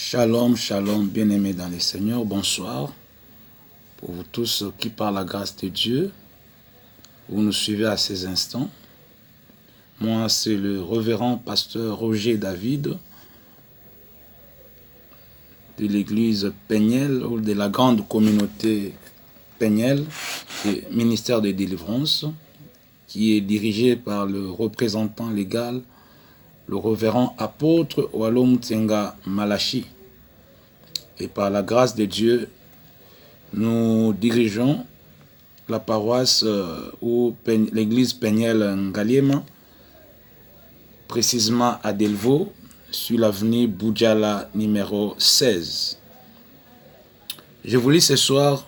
Shalom, shalom, bien-aimés dans le Seigneur, bonsoir. Pour vous tous qui, par la grâce de Dieu, vous nous suivez à ces instants. Moi, c'est le révérend pasteur Roger David de l'église Péniel, ou de la grande communauté Péniel, du ministère de délivrance, qui est dirigé par le représentant légal, le révérend apôtre Walom Tsenga Malachi. Et par la grâce de Dieu, nous dirigeons la paroisse ou l'église Péniel Ngaliema, précisément à Delvaux, sur l'avenue Boudjala numéro 16. Je vous lis ce soir,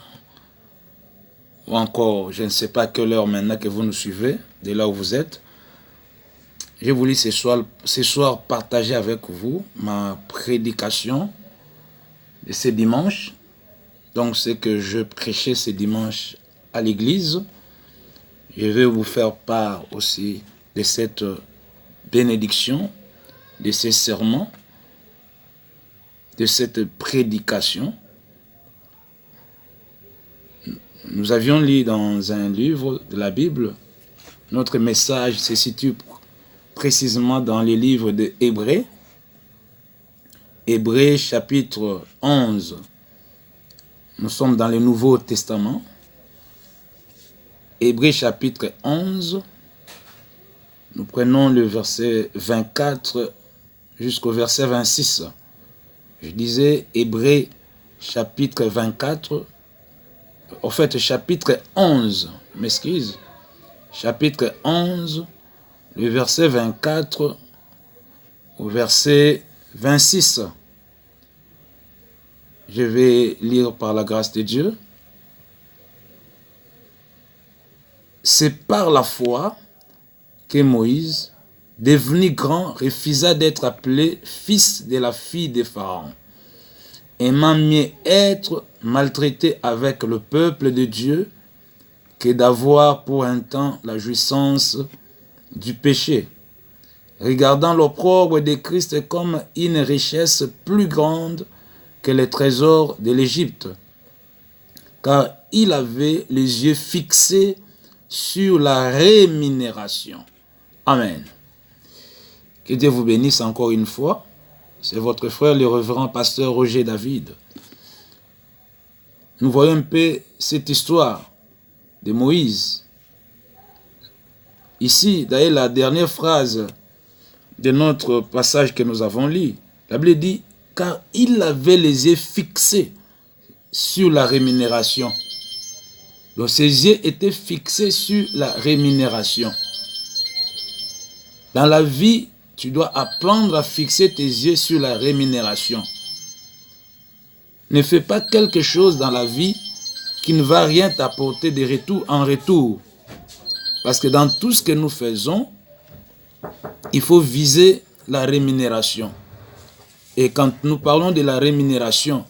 ou encore, je ne sais pas quelle heure maintenant que vous nous suivez, de là où vous êtes. Je vous lis ce soir partager avec vous ma prédication de ce dimanche. Donc, ce que je prêchais ce dimanche à l'église, je vais vous faire part aussi de cette bénédiction, de ces sermons, de cette prédication. Nous avions lu dans un livre de la Bible, notre message se situe précisément dans les livres de Hébreux, Hébreux chapitre 11. Nous sommes dans le Nouveau Testament. Hébreux chapitre 11. Nous prenons le verset 24 jusqu'au verset 26. Je disais Hébreux chapitre 24. En fait, chapitre 11. Je m'excuse. Chapitre 11. Le verset 24 au verset 26. Je vais lire par la grâce de Dieu. C'est par la foi que Moïse, devenu grand, refusa d'être appelé fils de la fille de Pharaon, aimant mieux être maltraité avec le peuple de Dieu que d'avoir pour un temps la jouissance du péché, regardant l'opprobre de Christ comme une richesse plus grande que les trésors de l'Égypte, car il avait les yeux fixés sur la rémunération. Amen. Que Dieu vous bénisse encore une fois. C'est votre frère, le révérend pasteur Roger David. Nous voyons un peu cette histoire de Moïse. Ici, d'ailleurs, la dernière phrase de notre passage que nous avons lu, la Bible dit, car il avait les yeux fixés sur la rémunération. Donc, ses yeux étaient fixés sur la rémunération. Dans la vie, tu dois apprendre à fixer tes yeux sur la rémunération. Ne fais pas quelque chose dans la vie qui ne va rien t'apporter de retour en retour. Parce que dans tout ce que nous faisons, il faut viser la rémunération. Et quand nous parlons de la rémunération,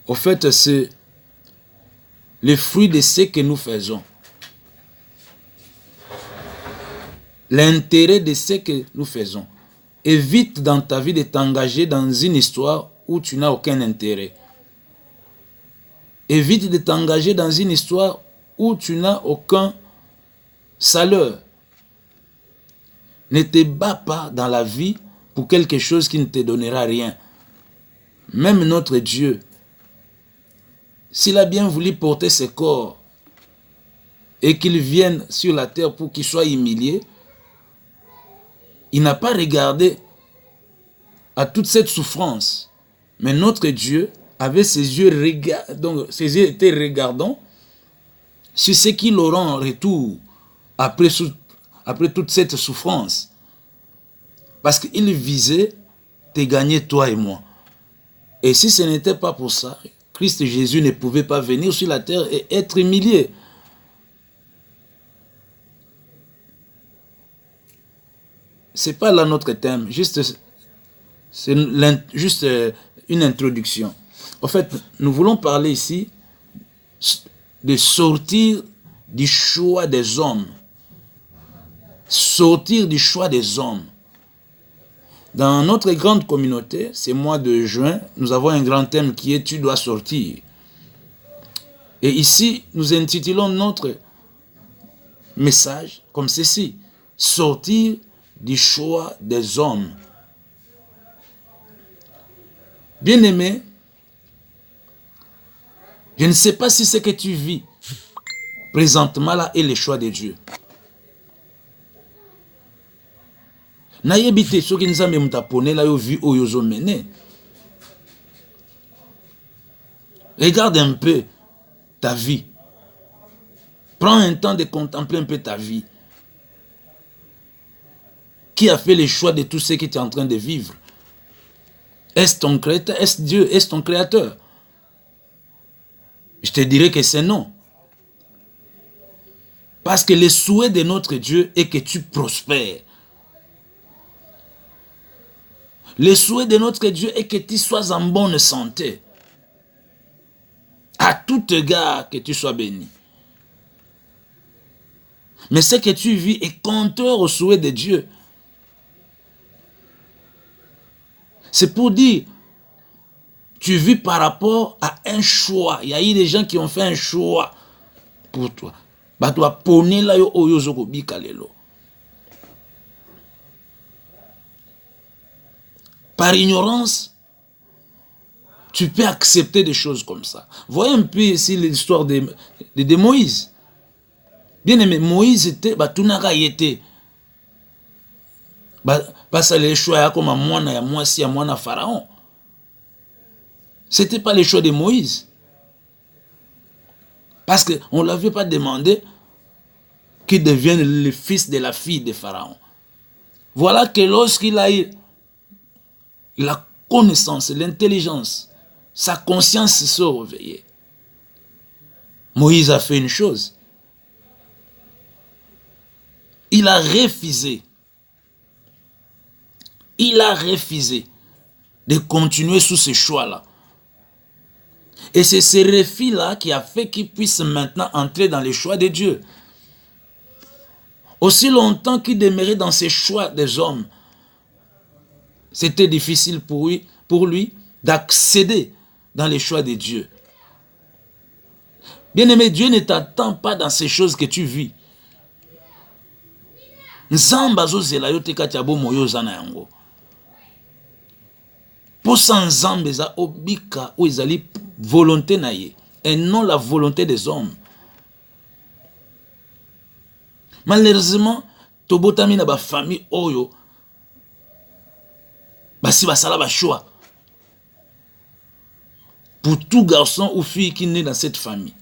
au fait, c'est le fruit de ce que nous faisons. L'intérêt de ce que nous faisons. Évite dans ta vie de t'engager dans une histoire où tu n'as aucun intérêt. Évite de t'engager dans une histoire où tu n'as aucun salaire. Ne te bats pas dans la vie pour quelque chose qui ne te donnera rien. Même notre Dieu, s'il a bien voulu porter ses corps et qu'il vienne sur la terre pour qu'il soit humilié, il n'a pas regardé à toute cette souffrance. Mais notre Dieu avait ses yeux donc ses yeux étaient regardants sur ce qu'il aura en retour après toute cette souffrance. Parce qu'il visait te gagner toi et moi. Et si ce n'était pas pour ça, Christ Jésus ne pouvait pas venir sur la terre et être humilié. Ce n'est pas là notre thème, c'est juste une introduction. En fait, nous voulons parler ici de sortir du choix des hommes. Sortir du choix des hommes. Dans notre grande communauté, ce mois de juin, nous avons un grand thème qui est « Tu dois sortir ». Et ici, nous intitulons notre message comme ceci: sortir du choix des hommes. Bien-aimé, je ne sais pas si ce que tu vis présentement là est le choix de Dieu. Nayebi te soki nzambe mutapone la yo vie oyo zo mene. Regarde un peu ta vie. Prends un temps de contempler un peu ta vie. Qui a fait le choix de tout ce que tu es en train de vivre? Est-ce ton créateur? Est-ce Dieu? Est-ce ton créateur? Je te dirais que c'est non. Parce que le souhait de notre Dieu est que tu prospères. Le souhait de notre Dieu est que tu sois en bonne santé. À tout égard, que tu sois béni. Mais ce que tu vis est contraire au souhait de Dieu. C'est pour dire, tu vis par rapport à un choix. Il y a eu des gens qui ont fait un choix pour toi. Bah, toi, pone la yo oyo zoko bikalelo. Par ignorance, tu peux accepter des choses comme ça. Voyez un peu ici l'histoire de Moïse. Bien aimé, Moïse était, bah, tout n'a pas été. Bah, ça les choix comme à moi, à moi, si à moi, à Pharaon. C'était pas le choix de Moïse. Parce qu'on ne l'avait pas demandé qu'il devienne le fils de la fille de Pharaon. Voilà que lorsqu'il a eu la connaissance, l'intelligence, sa conscience se réveillée. Moïse a fait une chose. Il a refusé. Il a refusé de continuer sous ce choix-là. Et c'est ce refus-là qui a fait qu'il puisse maintenant entrer dans les choix de Dieu. Aussi longtemps qu'il demeurait dans ces choix des hommes, c'était difficile pour lui d'accéder dans les choix de Dieu. Bien-aimé, Dieu ne t'attend pas dans ces choses que tu vis. Nzamba zozela yo teka tiabo moyo zana yango. Pour ça nzambe za obika ou ezali volonté na ye et non la volonté des hommes. Malheureusement, tobotami na ba famille oyo basi basala ba choix. Pour tout garçon ou fille qui naît dans cette famille.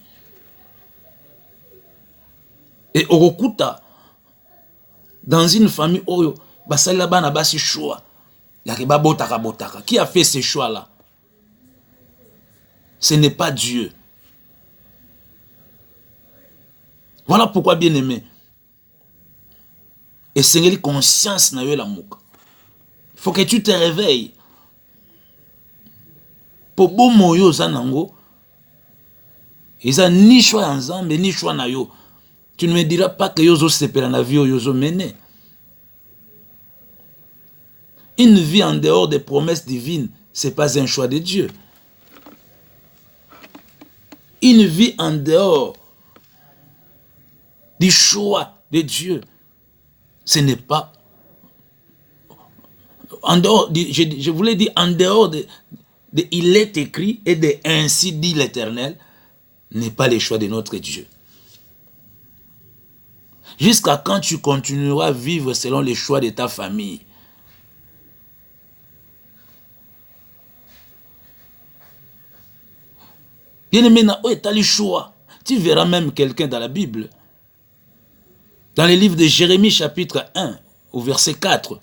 Et Orokuta, dans une famille oyo, basala bana basi choix. Yakiba botaka botaka. Qui a fait ces choix-là? Ce n'est pas Dieu. Voilà pourquoi, bien aimé, et c'est conscience na yo la mouka. Il faut que tu te réveilles. Pour bon moyo zanango, ils ont ni choix ensemble, ni choix na yo. Tu ne me diras pas que yozo sepera na vie yozo mené. Une vie en dehors des promesses divines, ce n'est pas un choix de Dieu. Une vie en dehors du choix de Dieu, ce n'est pas... En dehors, je voulais dire en dehors de il est écrit et de ainsi dit l'Éternel, n'est pas le choix de notre Dieu. Jusqu'à quand tu continueras à vivre selon les choix de ta famille? Bien-aimé, tu as le choix. Tu verras même quelqu'un dans la Bible. Dans le livre de Jérémie, chapitre 1, au verset 4.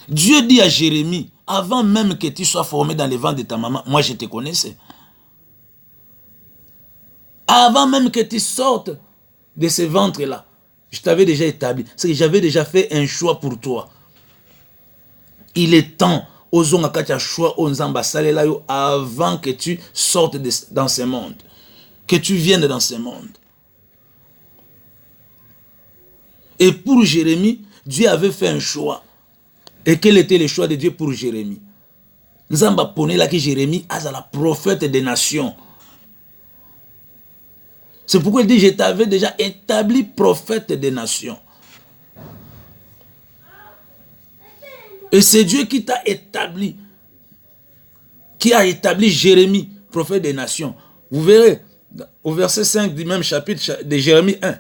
Dieu dit à Jérémie, avant même que tu sois formé dans le ventre de ta maman, moi je te connaissais. Avant même que tu sortes de ce ventre-là, je t'avais déjà établi. C'est que j'avais déjà fait un choix pour toi. Il est temps, osons à choix avant que tu sortes dans ce monde. Que tu viennes dans ce monde. Et pour Jérémie, Dieu avait fait un choix. Et quel était le choix de Dieu pour Jérémie? Nzamba pone là que Jérémie a la prophète des nations. C'est pourquoi il dit, je t'avais déjà établi prophète des nations. Et c'est Dieu qui t'a établi, qui a établi Jérémie, prophète des nations. Vous verrez, au verset 5 du même chapitre de Jérémie 1,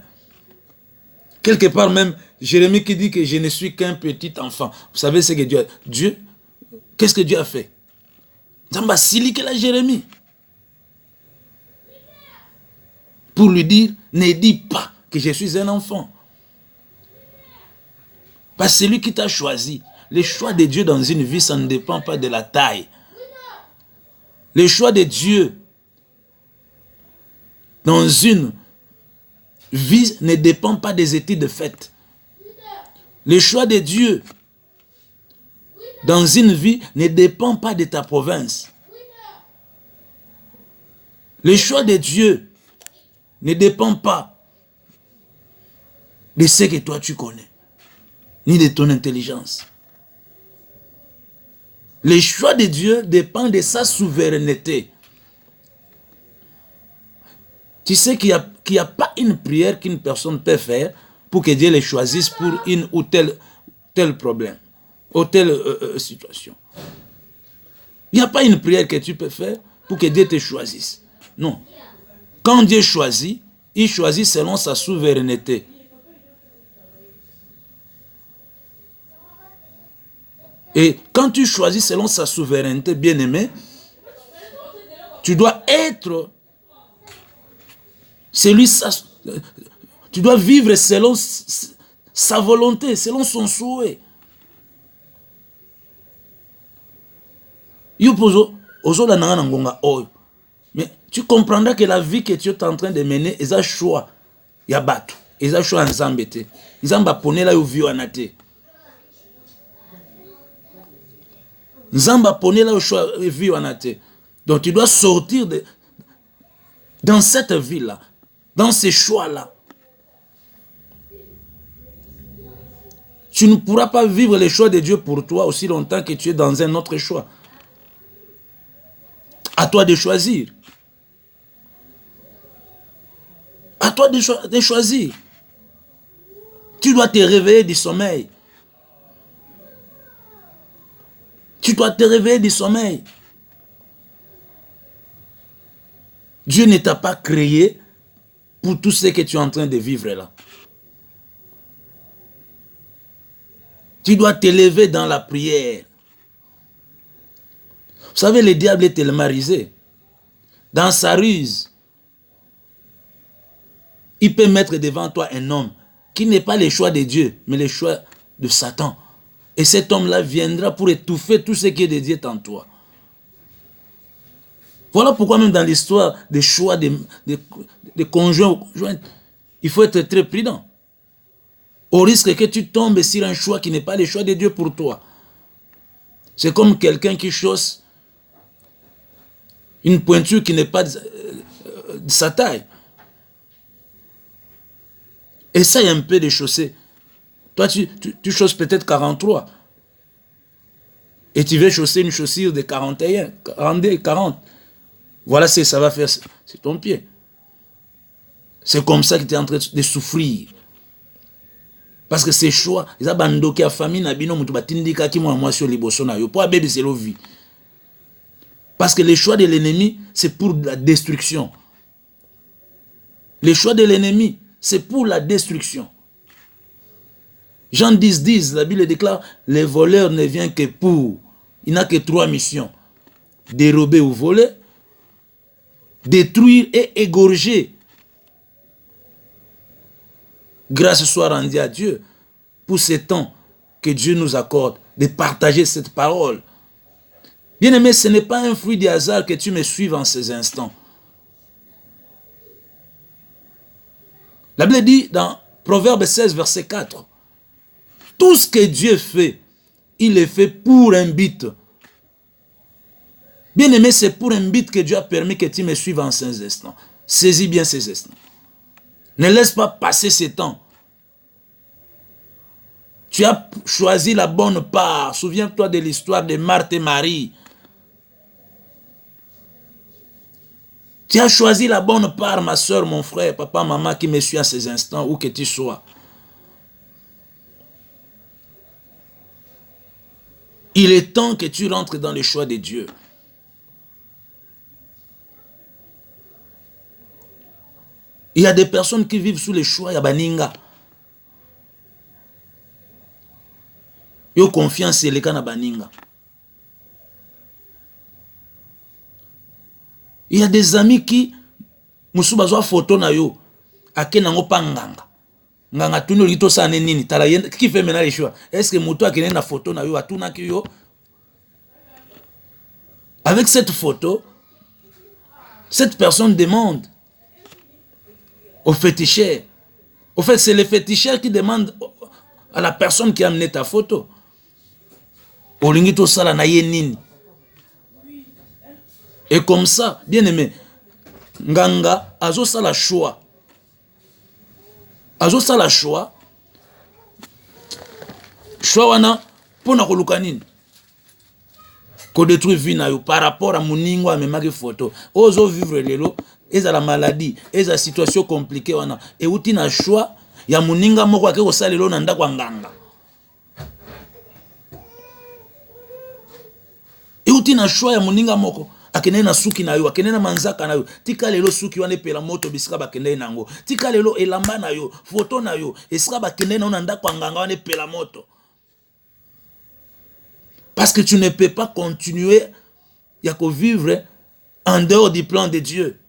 quelque part même, Jérémie qui dit que je ne suis qu'un petit enfant. Vous savez ce que Dieu, qu'est-ce que Dieu a fait? Zamba sili que la Jérémie. Pour lui dire, ne dis pas que je suis un enfant. Parce que c'est lui qui t'a choisi. Le choix de Dieu dans une vie, ça ne dépend pas de la taille. Le choix de Dieu dans une vie ne dépend pas des études faites. Le choix de Dieu dans une vie ne dépend pas de ta province. Le choix de Dieu ne dépend pas de ce que toi tu connais, ni de ton intelligence. Le choix de Dieu dépend de sa souveraineté. Tu sais qu'il n'y a pas une prière qu'une personne peut faire pour que Dieu les choisisse pour une ou tel problème, ou telle situation. Il n'y a pas une prière que tu peux faire pour que Dieu te choisisse. Non. Quand Dieu choisit, il choisit selon sa souveraineté. Et quand tu choisis selon sa souveraineté, bien-aimé, tu dois être tu dois vivre selon sa volonté, selon son souhait. Mais tu comprendras que la vie que tu es en train de mener est un choix. Il y a battu. Il y a un choix en Zambété. Nzamba pone là où vit en athée. Nzamba pone là où vit en athée. Donc tu dois sortir dans cette vie-là, dans ces choix-là. Tu ne pourras pas vivre les choix de Dieu pour toi aussi longtemps que tu es dans un autre choix. À toi de choisir. À toi de choisir. Tu dois te réveiller du sommeil. Tu dois te réveiller du sommeil. Dieu ne t'a pas créé pour tout ce que tu es en train de vivre là. Tu dois t'élever dans la prière. Vous savez, le diable est tellement rusé. Dans sa ruse, il peut mettre devant toi un homme qui n'est pas le choix de Dieu, mais le choix de Satan. Et cet homme-là viendra pour étouffer tout ce qui est de Dieu en toi. Voilà pourquoi même dans l'histoire des choix des conjoints ou conjointes, il faut être très prudent. Au risque que tu tombes sur un choix qui n'est pas le choix de Dieu pour toi. C'est comme quelqu'un qui chausse une pointure qui n'est pas de sa taille. Essaye un peu de chausser. Toi, tu chausses peut-être 43. Et tu veux chausser une chaussure de 41, 42, 40. Voilà ce que ça va faire, c'est ton pied. C'est comme ça que tu es en train de souffrir. Parce que ces choix, ils ont bandoké à famille, nabino mutu batindika ki mwa mwasi liboso na yo. Pour abebe c'est la vie. Parce que les choix de l'ennemi, c'est pour la destruction. Les choix de l'ennemi, c'est pour la destruction. Jean 10, la Bible déclare, les voleurs ne viennent que pour. Il n'a que 3 missions. Dérober ou voler, détruire et égorger. Grâce soit rendue à Dieu pour ce temps que Dieu nous accorde de partager cette parole. Bien-aimé, ce n'est pas un fruit du hasard que tu me suives en ces instants. La Bible dit dans Proverbe 16, verset 4, tout ce que Dieu fait, il le fait pour un but. Bien-aimé, c'est pour un but que Dieu a permis que tu me suives en ces instants. Saisis bien ces instants. Ne laisse pas passer ces temps. Tu as choisi la bonne part. Souviens-toi de l'histoire de Marthe et Marie. Tu as choisi la bonne part, ma soeur, mon frère, papa, maman qui me suit à ces instants, où que tu sois. Il est temps que tu rentres dans le choix de Dieu. Il y a des personnes qui vivent sous le choix, ya baninga. Yo confiance eleka na baninga. Il y a des amis qui musu bazwa photo na yo akena ngo panganga. Nganga tuno lito sa nini tala qui fait maintenant les choix. Est-ce que muto akena na photo na yo atuna ki yo? Avec cette photo, cette personne demande au féticheur. Au fait, c'est le féticheur qui demande à la personne qui a amené ta photo. Et comme ça, bien aimé, Nganga, azo sa la choix. Azo sa la choix. Choix wana, pona kolukanini. Ko détruire vie na yo par rapport à moningo a memaki photo. Ozo vivre lelo, eza la maladie, eza situation compliquée wana. Et uti na choix, ya moninga moko ake ko salelo na ndako nganga. Et uti na choix ya moninga moko akene na suki na yo, akene na manzaka na yo. Tika lelo suki wana pela moto bisika bakende nango. Tika lelo elamba na yo, photo na yo, esika bakende na ndako nganga wana pela moto. Parce que tu ne peux pas continuer à vivre en dehors du plan de Dieu.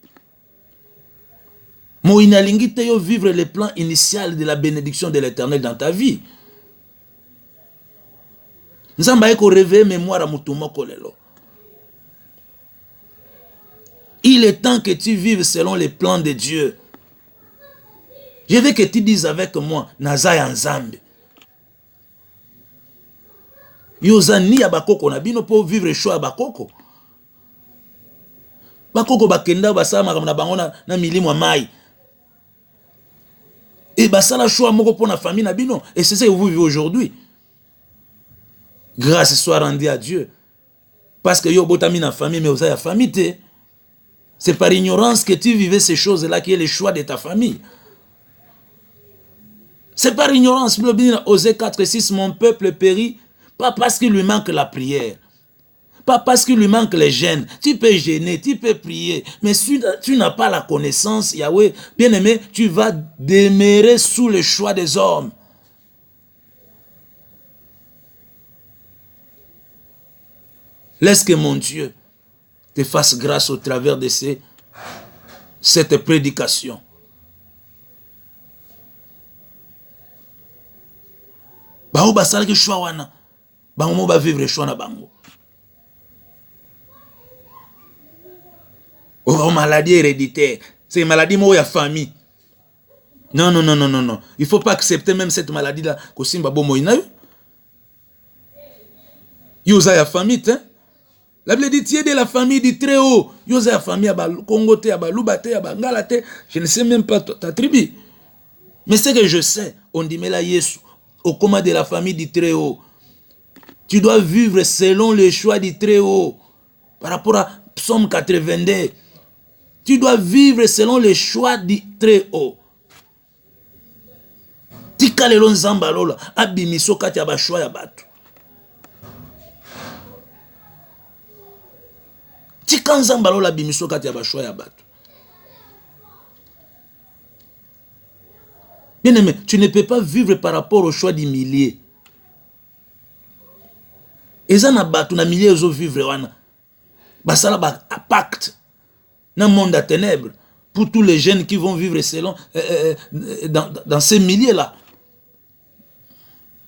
Mo inalingi te yo vivre le plan initial de la bénédiction de l'Éternel dans ta vie. Nzamba eko réveiller mémoire à mutumoko lelo. Il est temps que tu vives selon les plans de Dieu. Je veux que tu dises avec moi, Nazaya Nzambe. Yozani ya bakoko na bino pour vivre choix ya bakoko. Bakoko bakenda basala na bango na milimo mai. Et basala choix moko pour la famille na bino. Et c'est ça que vous vivez aujourd'hui. Grâce soit rendue à Dieu. Parce que yo botami na famille mais osa ya famille te. C'est par ignorance que tu vivais ces choses-là qui est le choix de ta famille. C'est par ignorance. Osée 4:6, mon peuple périt. Pas parce qu'il lui manque la prière. Pas parce qu'il lui manque les gênes. Tu peux gêner, tu peux prier. Mais si tu n'as pas la connaissance, Yahweh, bien aimé, tu vas demeurer sous le choix des hommes. Laisse que mon Dieu te fasse grâce au travers de cette prédication. Bao basala ke choix wana. Bango va vivre choix na bango. Oh, maladie héréditaire. C'est une maladie mo ya famille. Non, non, non, non, non, non. Il ne faut pas accepter même cette maladie-là. Kosimba bomo inayo. Yosa ya famille, hein. La Bible dit, tu es de la famille du Très-Haut. Yosa ya famille, ya ba Congote, ya ba Lubate, ya ba Ngalate. Je ne sais même pas ta tribu. Mais ce que je sais, on dit, mais là, Yesu, au commun de la famille du Très-Haut. Tu dois vivre selon le choix du Très-Haut. Par rapport à Psaume 82. Tu dois vivre selon le choix du Très-Haut. Tika lelo nzamba lola. Abimiso kati ya ba choix ya batu. Tika nzamba lola abimiso kati ya ba choix ya batu. Bien aimé, tu ne peux pas vivre par rapport au choix du millier. Et ça n'a pas tout na millier zo vivre wana. Basala ba pacte dans le monde des ténèbres pour tous les jeunes qui vont vivre selon dans ces milliers là.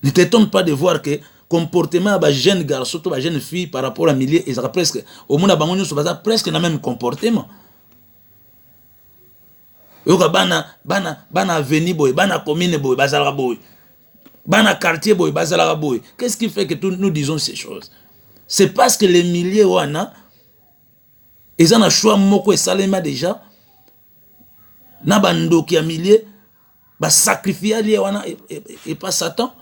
Ne t'étonne pas de voir que comportement de jeunes garçons, de jeunes filles par rapport à milliers, ils ont presque au monde bango nyonso baza presque le même comportement. Yoka bana veni boy, bana commune boy, bazala boy. Bana quartier boy, bazala boy. Qu'est-ce qui fait que nous disons ces choses? C'est parce que les milliers wana ils ont un choix moko et salema déjà. Na bando qui a milliers ba sacrifier lié wana et pas Satan.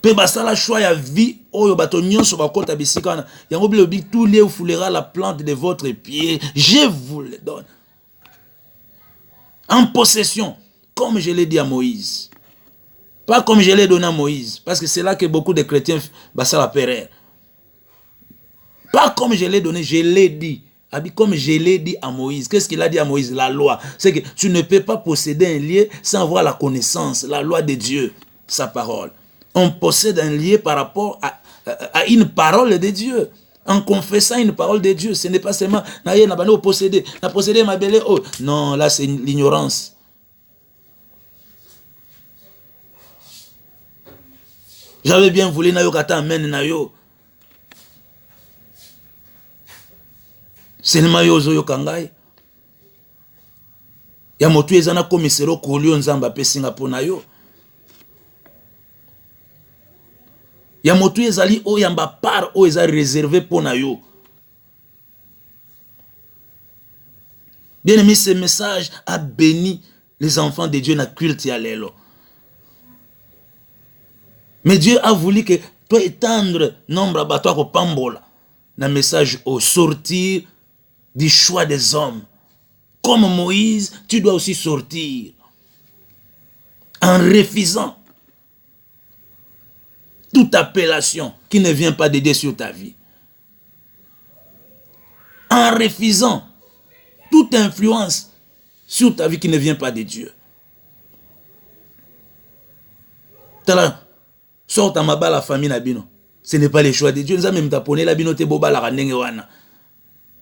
Pe basala choix ya vie oyo bato nyonso bakota bisika wana yango bilobi tout lieu où foulera la plante de votre pied je vous le donne en possession comme je l'ai dit à Moïse, pas comme je l'ai donné à Moïse, parce que c'est là que beaucoup de chrétiens basala périr, pas comme je l'ai donné, je l'ai dit. Comme je l'ai dit à Moïse. Qu'est-ce qu'il a dit à Moïse? La loi. C'est que tu ne peux pas posséder un lieu sans avoir la connaissance, la loi de Dieu, sa parole. On possède un lieu par rapport à une parole de Dieu. En confessant une parole de Dieu. Ce n'est pas seulement posséder. Na posséder ma belle. Oh. Non, là c'est l'ignorance. J'avais bien voulu na yo kata amen na yo. Seulement yo zo yo kangai. Ya motu ezana komisero kolio nzamba pe Singapour na yo. Ya motu ezali o yamba part o eza réservé pour na yo. Bien aimé, ce message a béni les enfants de Dieu na culte ya lelo. Mais Dieu a voulu que toi étendre nombre à toi ko pambola. Na message au sortir du choix des hommes. Comme Moïse, tu dois aussi sortir en refusant toute appellation qui ne vient pas d'aider sur ta vie. En refusant toute influence sur ta vie qui ne vient pas de Dieu. Sort à ma bas la famille Nabino. Ce n'est pas le choix de Dieu. Nous avons même taponné la bino te boba la randenge wana.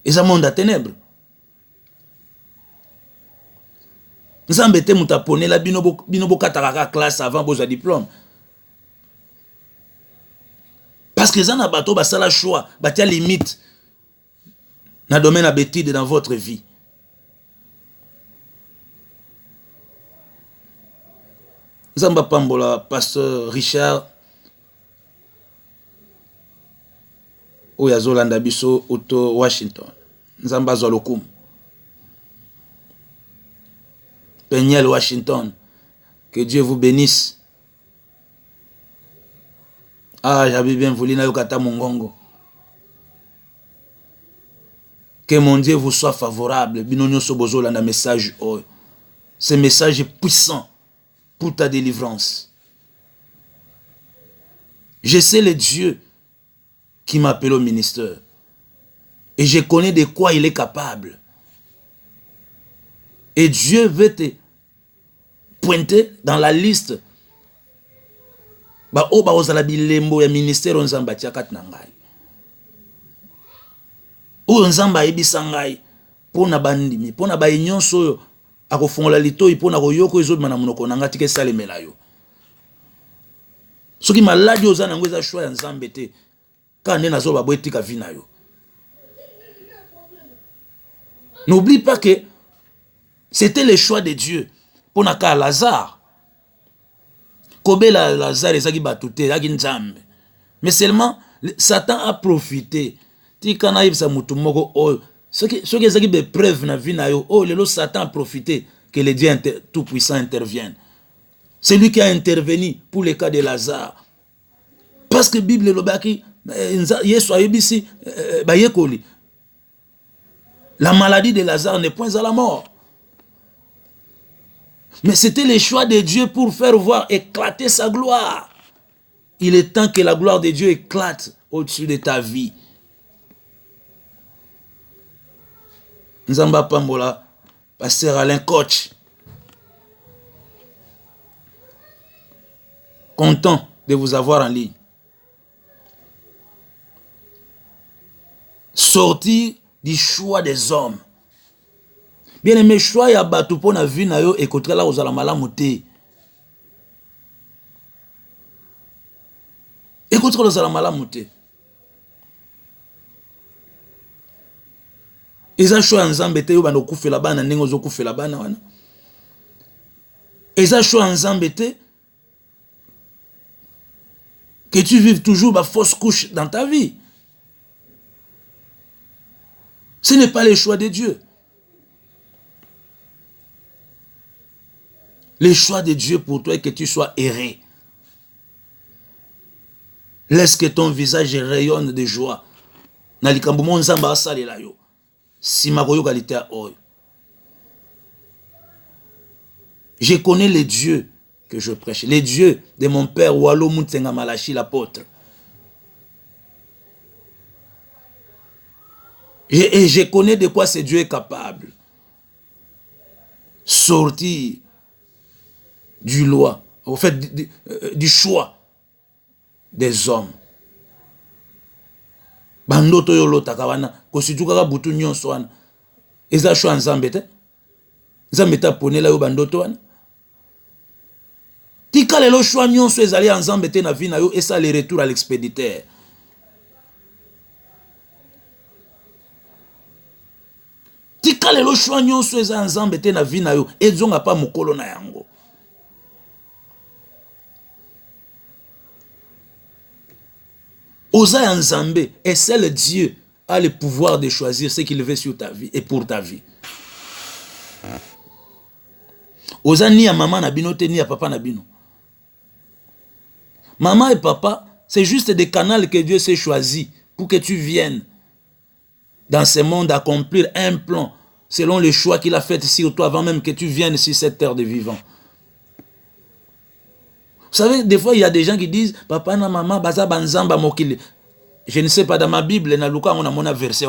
Et ça monde à ténèbres. Nous avons été mutaponné la bino kataka classe avant besoin diplôme. Parce que ça n'a pas ça la choix, batia limite dans le domaine d'habitude dans votre vie. Zamba Pambola, pasteur Richard, Oyazolanda Biso, Auto Washington. Zamba Zolokum. Peniel Washington. Que Dieu vous bénisse. Ah, j'avais bien voulu na yokata mongongo. Que mon Dieu vous soit favorable. Binonyo Sobozolanda message. Ce message est puissant pour ta délivrance. Je sais le Dieu qui m'appelle au ministère. Et je connais de quoi il est capable. Et Dieu veut te pointer dans la liste. Ba oba ozala bilembo ya ministère onzamba tiakat na ngai. O nzamba ebisa ngai pona bandimi, pona ba nyonso oyo akofongola litoi pona koyoko ezobima na monoko na ngati ke salemela yo. Soki maladi ozana ngo eza choix ya nzambe te. Kande nazo ba boetika vina yo. N'oublie pas que c'était le choix de Dieu pour naka Lazare. Kobe Lazare ezaki batute ezaki nzambe. Mais seulement Satan a profité. Ti kana yebisa mutu moko oyo soki ezaki be preuve na vie na yo, lelo Satan a profité que le Dieu tout puissant intervienne. C'est lui qui a intervenu pour le cas de Lazare. Parce que Bible lobaki Yesu ayebisi bayekoli. La maladie de Lazare n'est point à la mort. Mais c'était le choix de Dieu pour faire voir éclater sa gloire. Il est temps que la gloire de Dieu éclate au-dessus de ta vie. Nzamba Pambola, pasteur Alain Coach. Content de vous avoir en ligne. Sortir du choix des hommes. Bien aimé, choix ya batu pona vie na yo ekotra la ozala malamu te. Ekotra la ozala malamu te. Eza choix nzambe te yo bando kufela bana ndenge ozo kufela bana wana. Eza choix nzambe te que tu vives toujours ba fausse couche dans ta vie. Ce n'est pas le choix de Dieu. Le choix de Dieu pour toi est que tu sois erré. Laisse que ton visage rayonne de joie. Nalikambo mo nzamba asalela yo. Sima koyoka litea oyo. Je connais les dieux que je prêche. Les dieux de mon père Walo Mutsenga Malachi l'apôtre. Et je connais de quoi ce Dieu est capable. Sortir du loi, au fait du choix des hommes. Bandoto yolo takawana kosituka butu nyonso wana. Eza choix nzambe te. Nzambe ta ponela yo bandoto wana. Tika lelo choix nyonso ezali nzambe te na vie na yo et ça le retour à l'expéditeur. Tika lelo choix nyonso eza nzambe te na vie na yo ezonga pa mokolo na yango. Osa nzambe et seul Dieu a le pouvoir de choisir ce qu'il veut sur ta vie et pour ta vie. Osa ni ya maman na bino te ni ya papa na bino. Maman et papa, c'est juste des canaux que Dieu s'est choisi pour que tu viennes dans ce monde accomplir un plan selon le choix qu'il a fait sur toi avant même que tu viennes sur cette terre de vivant. Vous savez, des fois, il y a des gens qui disent « Papa na maman, baza banzamba mokili ». Je ne sais pas, dans ma Bible, na Luka, on a mon verset.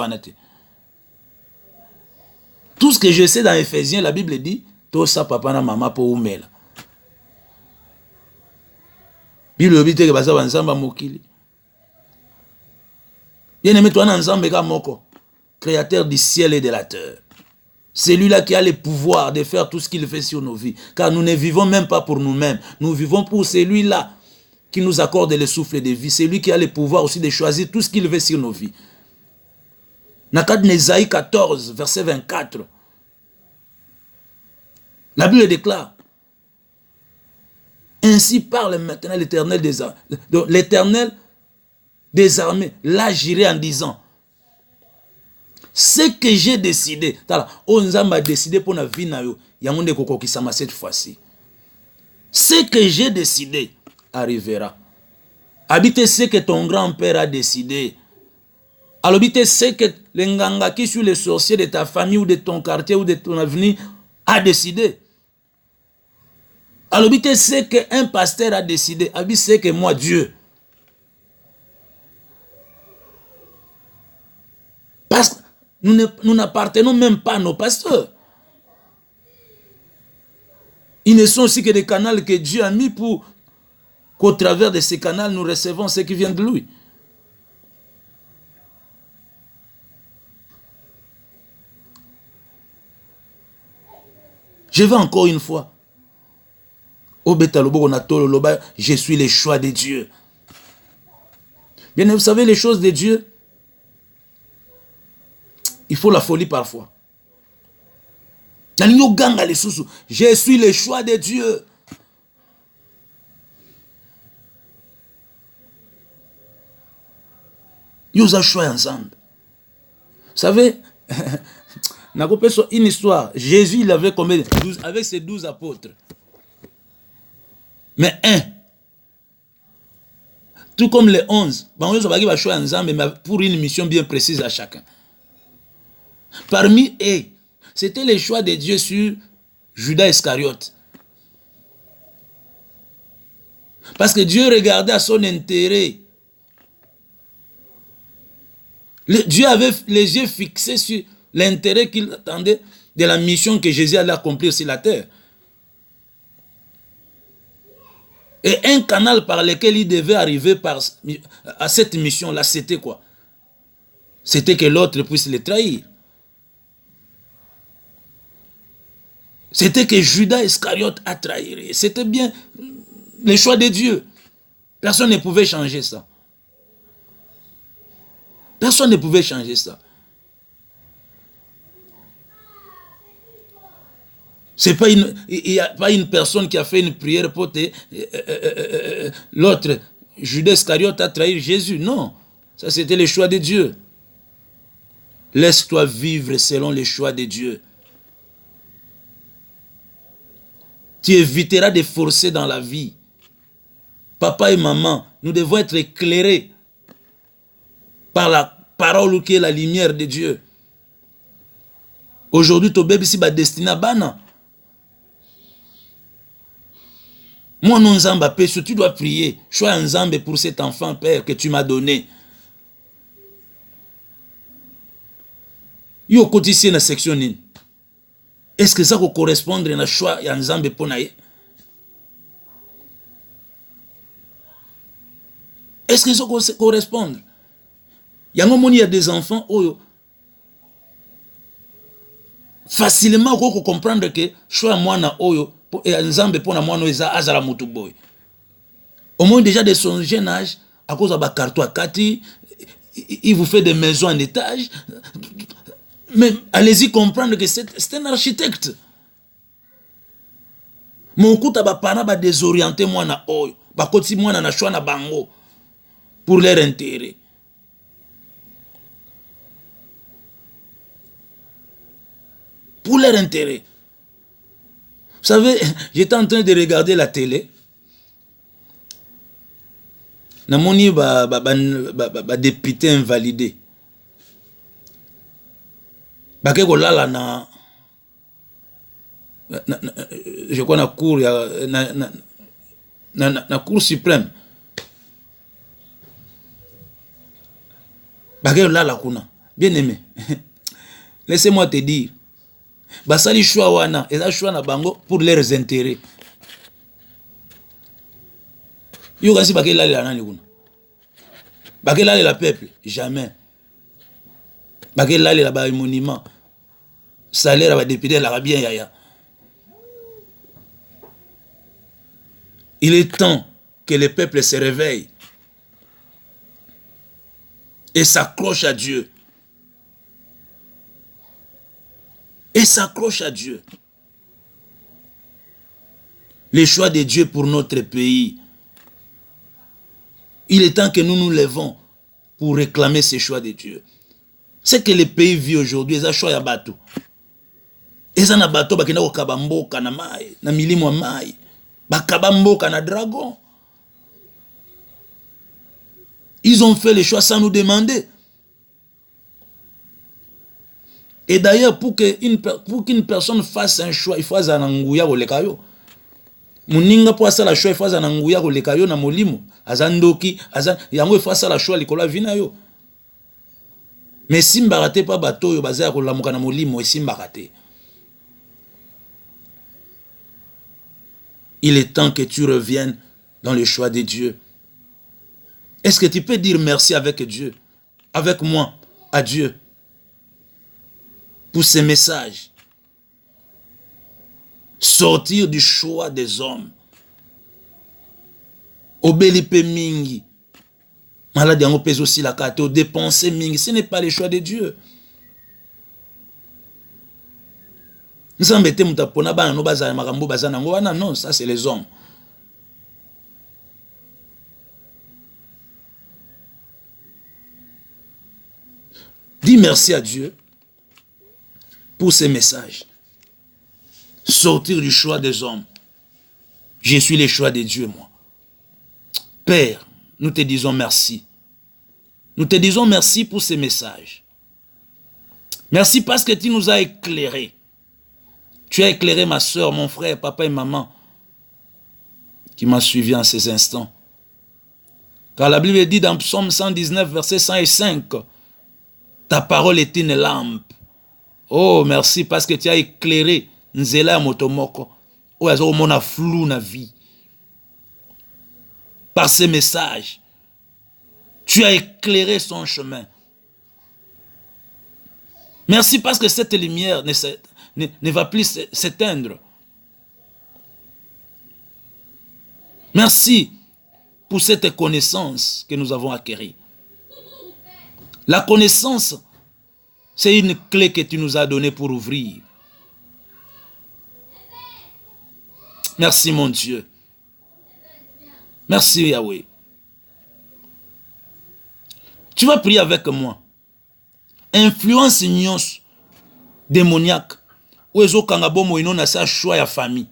Tout ce que je sais dans Éphésiens, la Bible dit « Tout ça, papa na maman, pour oumela ». Bible dit que baza banzamba mokili. Bien aimé, toi, nanzambe ka moko, créateur du ciel et de la terre. C'est lui-là qui a le pouvoir de faire tout ce qu'il fait sur nos vies. Car nous ne vivons même pas pour nous-mêmes. Nous vivons pour celui-là qui nous accorde le souffle de vie. C'est lui qui a le pouvoir aussi de choisir tout ce qu'il veut sur nos vies. Nakad Nésaïe 14, verset 24. La Bible déclare. Ainsi parle maintenant l'Éternel des armées. L'Éternel des armées. Là, j'irai en disant. Ce que j'ai décidé, on a décidé pour la vie na yo, yamonde koko kisama cette fois-ci. Ce que j'ai décidé arrivera. Habite ce que ton grand-père a décidé. Alors habite ce que l'enganga qui sur les sorciers de ta famille ou de ton quartier ou de ton avenir a décidé. Alors habite ce qu'un pasteur a décidé. Habite ce que moi, Dieu. Parce que nous n'appartenons même pas à nos pasteurs. Ils ne sont aussi que des canaux que Dieu a mis pour qu'au travers de ces canaux, nous recevons ce qui vient de lui. Je vais encore une fois. Je suis le choix de Dieu. Bien, vous savez les choses de Dieu. Il faut la folie parfois. Je suis le choix de Dieu. Nous avons choisi ensemble. Vous savez, une histoire. Jésus, il avait combien? 12, avec ses 12 apôtres. Mais un. Tout comme les 11. Nous avons choisi ensemble, mais pour une mission bien précise à chacun. Parmi eux, c'était le choix de Dieu sur Judas Iscariote. Parce que Dieu regardait à son intérêt. Dieu avait les yeux fixés sur l'intérêt qu'il attendait de la mission que Jésus allait accomplir sur la terre. Et un canal par lequel il devait arriver à cette mission-là, c'était quoi? C'était que l'autre puisse le trahir. C'était que Judas Iscariote a trahi. C'était bien le choix de Dieu. Personne ne pouvait changer ça. Personne ne pouvait changer ça. Il n'y a pas une personne qui a fait une prière pour l'autre. Judas Iscariote a trahi Jésus. Non. Ça, c'était le choix de Dieu. Laisse-toi vivre selon le choix de Dieu. Tu éviteras de forcer dans la vie. Papa et maman, nous devons être éclairés par la parole qui est la lumière de Dieu. Aujourd'hui, ton bébé ici va destiné à Bana. Moi, non, Nzamba, tu dois prier. Sois un Nzambe pour cet enfant, Père, que tu m'as donné. Yo, côté ici, dans la section, est-ce que ça correspond à un choix et un Nzambe pour naïe? Est-ce que ça correspond? Il y a des enfants, oh, facilement, on peut comprendre que choix moi na oyo et Nzambe pour na moi no eza azala mutu boy. Au moins déjà de son jeune âge, à cause de la carton à Kati, il vous fait des maisons en étage. Mais allez-y comprendre que c'est un architecte. Mon coup taba pana ba désorienter moi na oyo, ba koti moi na choix na bango pour leur intérêt. Pour leur intérêt. Vous savez, j'étais en train de regarder la télé. Namoni ba député invalidé. Bake kolala je crois na cour na cour suprême. Bake kolala kuna. Bien aimé. Laissez-moi te dire. Basali choix wana, eza choix na bango pour leurs intérêts. Yo kasi bakela la nani kuna. Bakela la peuple, jamais. Bakela la ba monument. Salaire ba député la bien yaya. Il est temps que le peuple se réveille et s'accroche à Dieu. Et s'accroche à Dieu. Les choix de Dieu pour notre pays. Il est temps que nous nous levons pour réclamer ces choix de Dieu. C'est que le pays vit aujourd'hui, ils ont choix à bateau. Ils ont un bateau qui na kabamboka na mai, na milimo mai, ba kabamboka na dragon. Ils ont fait les choix sans nous demander. Et d'ailleurs, pour qu'une personne fasse un choix, il faut azananguya kolekayo. Muninga pour ça la choix, il faut azananguya kolekayo na molimo. Azandoki, yango il faut ça la choix likola vina yo. Mais si mbarate pas bateau yo bazaya kolamuka na molimo et si mbarate. Il est temps que tu reviennes dans le choix de Dieu. Est-ce que tu peux dire merci avec Dieu, avec moi, à Dieu? Pour ces messages. Sortir du choix des hommes. Obélipe mingi. Malade yango pèse aussi la carte. Dépenser mingi. Ce n'est pas le choix de Dieu. Nous sommes bêtés moutapona bana no bazana makambo bazana ngo wana non, ça c'est les hommes. Dis merci à Dieu pour ces messages. Sortir du choix des hommes. Je suis le choix de Dieu, moi. Père, nous te disons merci. Nous te disons merci pour ces messages. Merci parce que tu nous as éclairés. Tu as éclairé ma soeur, mon frère, papa et maman qui m'a suivi en ces instants. Car la Bible dit dans Psaume 119, verset 105, ta parole est une lampe. Oh, merci parce que tu as éclairé Nzela Motomoko. Oh, azo mona flou na vie. Par ces messages, tu as éclairé son chemin. Merci parce que cette lumière ne va plus s'éteindre. Merci pour cette connaissance que nous avons acquérie. La connaissance, c'est une clé que tu nous as donnée pour ouvrir. Merci mon Dieu. Merci Yahweh. Tu vas prier avec moi. Influence nyons démoniaque. Ou ezo kangabo moino na sa choix ya famille.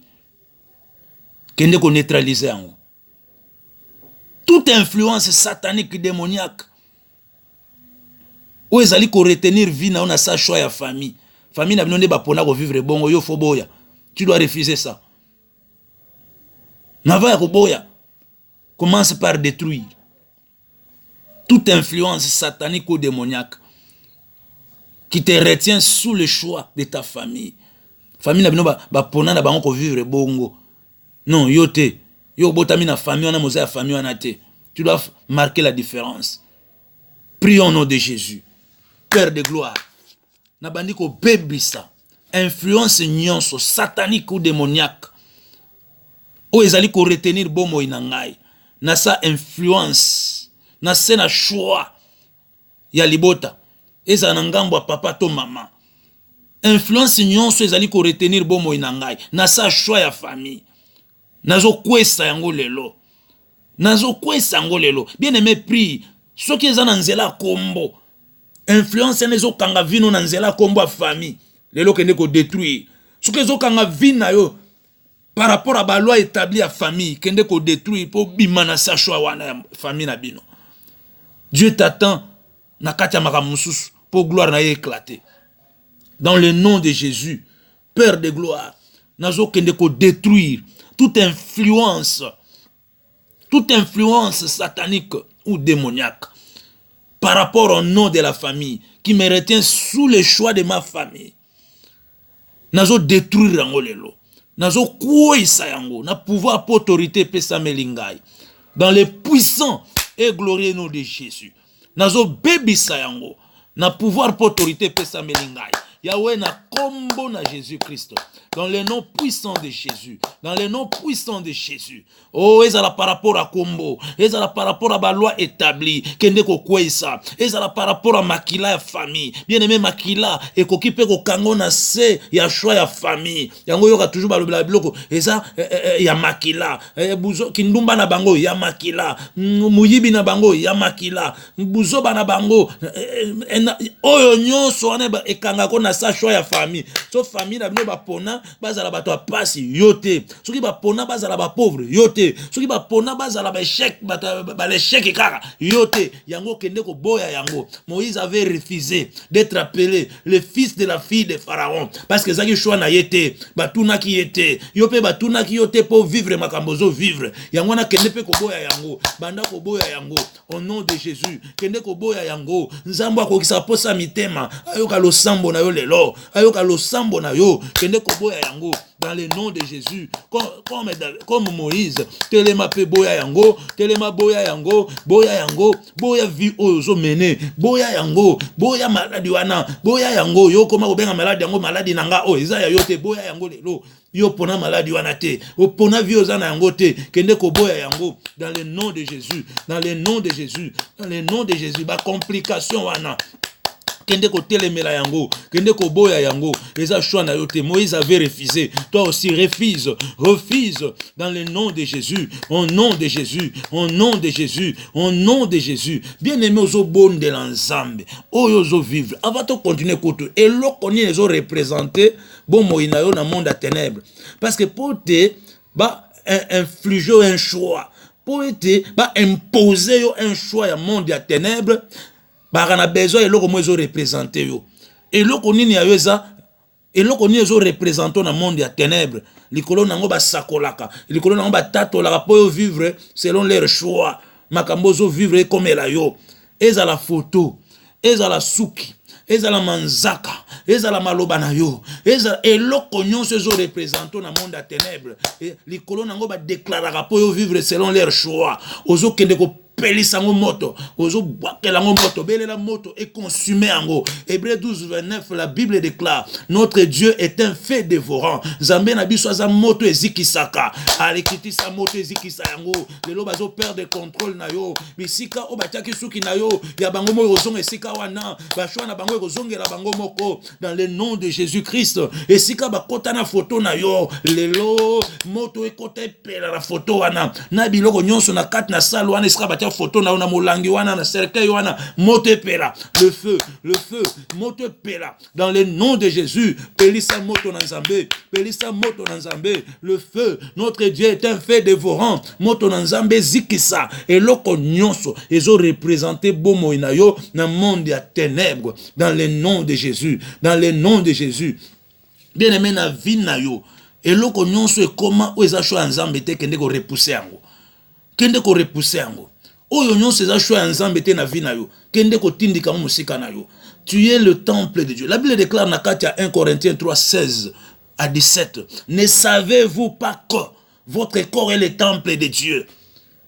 Kende ko neutraliser yango. Toute influence satanique démoniaque. Ou ezali ko retenir vie na ona sa choix ya famille. Famille na binonde ba pona ko vivre bongo yo foboya. Tu dois refuser ça. Nava ya koboya. Commence par détruire toute influence satanique ou démoniaque qui te retient sous le choix de ta famille. Famille na bino ba pona na bango ko vivre bongo. Non, yo te. Yo botami na famille, on a mosé la famille, on a te. Tu dois marquer la différence. Prions au nom de Jésus. Père de gloire. Nabandi ko bebisa. Influence nyonso satanique ou démoniaque. O ezali ko retenir bomo inangai. Na sa influence. Na se na choix. Ya libota. Eza na ngambo papa to mama. Influence nyonso ezali ko retenir bomo inangai. Na sa choix ya famille. Nazo kwesa yango lelo. Nazo kwesa yango lelo. Bien aimé prie. Ce qui est en nzela kombo. Influence nezo kanga vino na nzela kombo a famille. Lelo kende ko détruire. Ce qui est kanga vina yo par rapport à ba loi établie à famille kende ko détruire pour bimana sa choix wana famille na bino. Dieu t'attend na kati ya makamususu pour gloire na éclater. Dans le nom de Jésus, Père de gloire, nazo kende ko détruire toute influence satanique ou démoniaque par rapport au nom de la famille qui me retient sous le choix de ma famille. Nazo détruire yango lelo. Nazo kouisa yango. Na pouvoir pour autorité pesa melingai. Dans le puissant et glorieux nom de Jésus. Nazo bebisa yango. Na pouvoir pour autorité pesa melingai. Yahweh na combo na Jésus-Christ. Dans le nom puissant de Jésus. Dans le nom puissant de Jésus. Oh, ezala par rapport à combo. Ezala par rapport à la loi établie. Kende ko kwesa. Ezala par rapport à makila ya famille. Bien aimé makila. Et ko kipe ko kango na se ya choix ya famille. Yango yoka toujours balobela biloko. Eza ya makila. Buzo kindumba na bango ya makila. Muyibi na bango ya makila. Buzo ba na bango. Oyo nyonso ane ekanga ko na sa choix ya famille. So famille na bino ba pona bazala bato a pasi yote. Soki ba pona bazala ba pauvre yote. Soki ba pona bazala ba échec ba l'échec kaka yote. Yango kende ko boya yango. Moïse avait refusé d'être appelé le fils de la fille de Pharaon parce que zaki choix na yete batuna ki yete. Yope batuna ki yote pour vivre makambozo vivre. Yango na kende pe ko boya yango. Banda ko boya yango au nom de Jésus. Kende ko boya yango. Nzambo akokisa posa mitema. Ayoka lo sambo na yo lelo. Ayoka lo sambo na yo. Kende ko boya yango dans le nom de Jésus comme Moïse telema pe boya yango boya yango boya vie ozo mene boya yango boya maladi wana boya yango yo koma ko benga maladi yango maladi nanga o eza ya yote boya yango lelo yo pona maladi wana te o pona vie ozana yango te kende ko boya yango dans le nom de Jésus dans le nom de Jésus dans le nom de Jésus ba complication wana kende ko telemela yango kende ko boya yango eza choix na yote. Moïse avait refusé, toi aussi refuse dans le nom de Jésus, au nom de Jésus, au nom de Jésus, au nom de Jésus. Bien aimé ozo bonne de l'ensemble oyo ozo vivre avant de continuer koto et lokoni les ont représenté bon moïna yo na monde à ténèbres parce que pour te ba infliger un choix pour te ba imposer un choix à monde à ténèbres. Barana besoin et loko mozo représenter yo et loko nini ya yoza et loko nini zo représenter na monde ya ténèbres likolo nango ba sakolaka likolo nango ba tatolaka po yo vivre selon leur choix makambo zo vivre comme la yo eza la photo eza la suki eza la manzaka eza la maloba na yo eza eloko nyonso zo représenter na monde ya ténèbres likolo nango ba déclaraka po yo vivre selon leur choix ozo kende ko pelisango moto ozo bwakelango moto belela moto et consumé ango. Hébreux 12:29 la Bible déclare notre Dieu est un feu dévorant. Zambe na biso za moto ezikisaka alikiti sa moto ezikisa yango lelo bazo perdre contrôle na yo bisika o batiaki suki na yo ya bango mo ozonga esika wana bashwa na bango kozongela bango moko dans le nom de Jésus-Christ esika bakota na photo na yo lelo moto ekota pela la photo wana na biloko nyonso na kati na salle wana esika katia photo na una molangi wana na cercueil wana moto pela le feu moto pela dans le nom de Jésus pelisa moto na nzambe pelisa moto na nzambe le feu notre Dieu est un feu dévorant moto na nzambe zikisa eloko nyonso ezo représenter bomo inayo na monde ya ténèbres dans le nom de Jésus dans le nom de Jésus bien aimé na vie na yo eloko nyonso ekoma oza choix nzambe te kende ko repousser yango kende ko repousser yango oyo nyonso eza choix nzambe te na vie na yo kende ko tindika musika na yo tu es le temple de Dieu. La Bible déclare dans 1 Corinthiens 3 16 à 17 ne savez-vous pas que votre corps est le temple de Dieu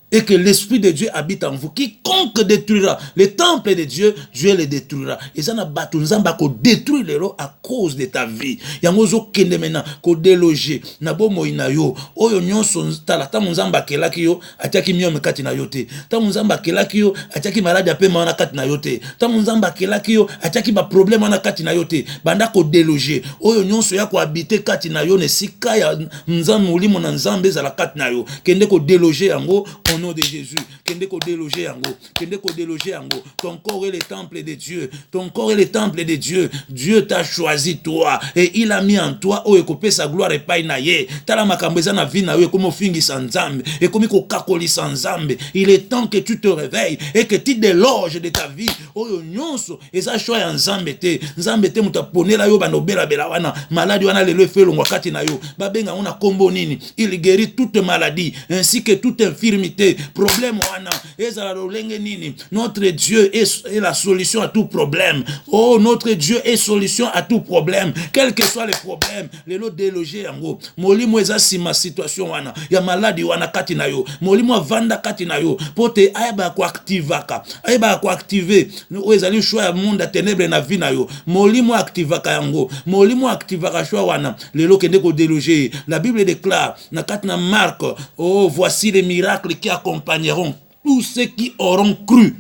et que l'Esprit de Dieu habite en vous. Quiconque détruira le temple de Dieu, Dieu le détruira. Et ça n'a pas tout ko détruire les lois à cause de ta vie. Yangozo kende mena ko déloger na bomo inayo. Oyo nyonso tala ta munzamba kelaki yo atiaki miome kati na yote. Ta munzamba kelaki yo atiaki malade ape mana kati na yote. Ta munzamba kelaki yo atiaki ba problème na kati na yote. Banda ko déloger. Oyo nyonso ya ko habiter kati na yo ne sika ya nzambe mulimo na nzambe za la kati na yo. Kende ko déloger yango au nom de Jésus. Kende ko déloger yango. Kende ko déloger yango. Ton corps est le temple de Dieu. Ton corps est le temple de Dieu. Dieu t'a choisi toi et il a mis en toi o ekope sa gloire et pa inaye. Tala makambo eza na vie na yo comme fingi sans nzambe et comme ko kakoli sans nzambe. Il est temps que tu te réveilles et que tu déloges de ta vie. Oyo nyonso eza choix ya nzambe te. Nzambe te mutaponela yo banobela bela wana. Maladi wana lelo efelo ngwakati na yo. Babenga ona kombo nini. Il guérit toute maladie ainsi que toute infirmité. Problème wana ezala lolenge nini. Notre Dieu est la solution à tout problème. Oh, notre Dieu est solution à tout problème. Quel que soit le problème, lelo déloger yango. Molimo eza sima situation wana. Ya maladi wana kati na yo. Molimo vanda kati na yo. Pote ayaba ko activaka. Ayaba ko activer. O ezali choix ya monde ya ténèbres na vie na yo. Molimo activaka yango. Molimo activaka choix wana. Lelo kende ko déloger. La Bible déclare na kati na Marc, oh, voici les miracles qui accompagneront tous ceux qui auront cru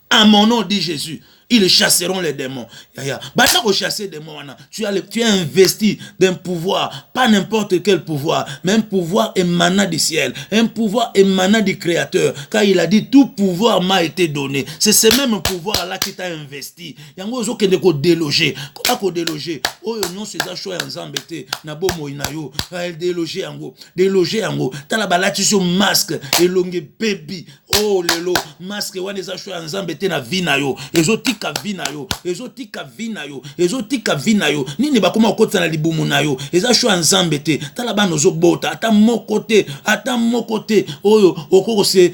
à mon nom, dit Jésus. Ils chasseront les démons. Bata ko chasser des démons. Tu as investi d'un pouvoir, pas n'importe quel pouvoir, mais un pouvoir émanant du ciel, un pouvoir émanant du Créateur. Car il a dit tout pouvoir m'a été donné. C'est ce même pouvoir là qui t'a investi. Yango zo kende ko déloger. Ko déloger. Oyo non c'est ça choix ensemble te na bomo inayo. Elle déloger yango. Déloger yango. Tala balati sur masque elonge baby. Oh lelo masque wana za choix ensemble te na vie na yo. Ezotika vie na yo. Ezotika vie na yo. Ezotika vie na yo. Nini bakoma okotsa na libumu na yo. Eza choix ensemble te. Tala bano zo bota ata moko te. Oyo okoko se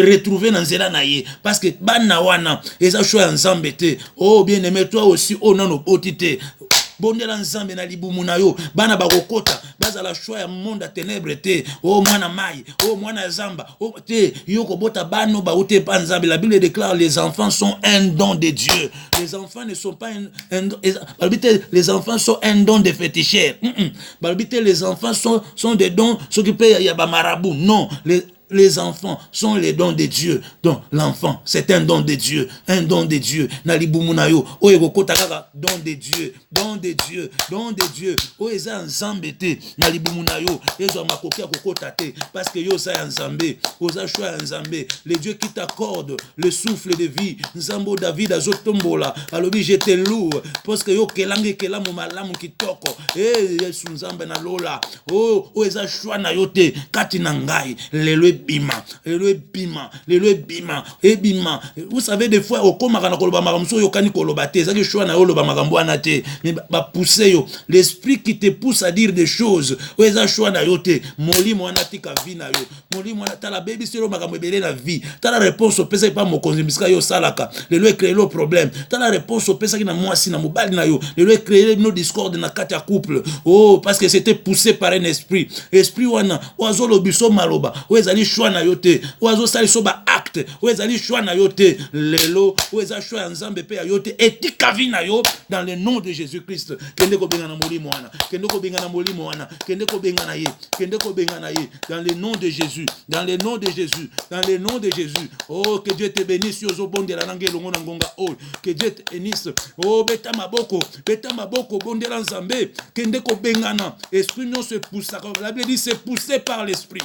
retrouver dans nzela na ye parce que bana wana eza choix ensemble te. Oh bien aimé toi aussi oh non otite. Bondela nzambe na libumu na yo bana bakokota baza la choix ya monde à ténèbres te oh mwana mai oh mwana zamba oh te yoko bota bano ba ote pa nzambe. La Bible déclare les enfants sont un don de Dieu. Les enfants ne sont pas les enfants sont un don de féticheurs. Les enfants sont des dons s'occuper ya ba marabout. Non, les enfants sont les dons de Dieu. Donc l'enfant c'est un don de Dieu, un don de Dieu. Na libumu na yo oyo kota kaka don de Dieu, don de Dieu, don de Dieu. O eza nzambe te na libumu na yo ezo makoki kokota te parce que yo sa nzambe, oza choix nzambe. Le Dieu qui t'accorde le souffle de vie. Nzambo David azotombola alobi je te loue parce que yo kelange kelamo malamu kitoko yesu nzambe na lola. Oh eza choix na yo te kati na ngai lelo bima. Vous savez des fois au komaka koloba makamso yo kani koloba te ezaki choix na yo loba makambo ana te mais ba pousser yo l'esprit qui te pousse à dire des choses o eza choix na yo te. Molimo ana tika vie na yo. Molimo ana tala baby selo makambo ebele na vie. Tala réponse pesa pas mo konzimisika yo salaka lelo créer le problème. Tala réponse pesa ki na mwasi na mobali na yo lelo créer no discorde na kati ya couple. Oh parce que c'était poussé par un esprit wana oazo lobiso maloba o ezali choix na yote oazo sali so ba acte o ezali choix na yote lelo o eza choix ya nzambe pe ya yote etika vi na yo dans le nom de Jésus-Christ. Kende ko benga na molimo wana, kende ko benga na molimo wana, kende ko benga na ye, kende ko benga na ye dans le nom de Jésus, dans le nom de Jésus, dans le nom de Jésus. Oh que Dieu te bénisse yo zo bondela nangelo ngona ngonga oh que Dieu te bénisse. Oh beta maboko bondela nzambe kende ko benga na esprit non se pousse. La Bible dit c'est poussé par l'esprit.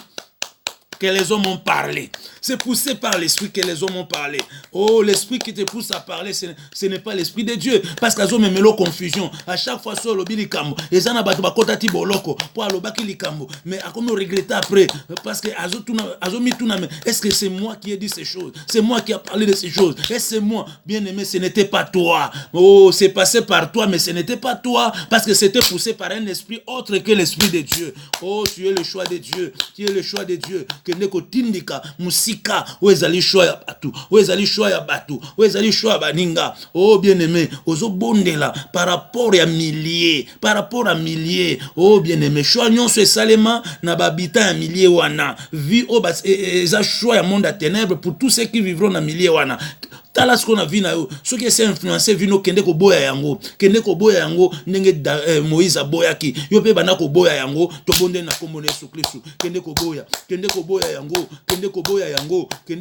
que les hommes ont parlé. C'est poussé par l'esprit que les hommes ont parlé. Oh, l'esprit qui te pousse à parler, ce n'est pas l'esprit de Dieu. Parce qu'ils ont même la confusion. À chaque fois, sur le bilikambo, ils ont bakota ti boloko pour alobaki likambo. Mais à comment regretter après? Parce que est-ce que c'est moi qui ai dit ces choses? C'est moi qui ai parlé de ces choses? Est-ce que c'est moi? Bien aimé, ce n'était pas toi. Oh, c'est passé par toi, mais ce n'était pas toi. Parce que c'était poussé par un esprit autre que l'esprit de Dieu. Oh, tu es le choix de Dieu. Tu es le choix de Dieu. Que neko tindika, musika, oezali choix ya batu, oezali choix ya batu, oezali choix ya baninga. Oh, bien-aimé, ozo bondela par rapport à milliers, par rapport à milliers. Oh, bien-aimé, choix nyonso esalema na babita ya milliers wana. Vie oh eza choix ya monde à ténèbres pour tous ceux qui vivront na milliers wana. Tala ce qu'on a vu na yo, ceux qui essaient d'influencer vino kende ko boya yango ndenge Moïse a boyaki yo pe bana ko boya yango to bonde na kombo Yesu Kristo kende ko boya yango kende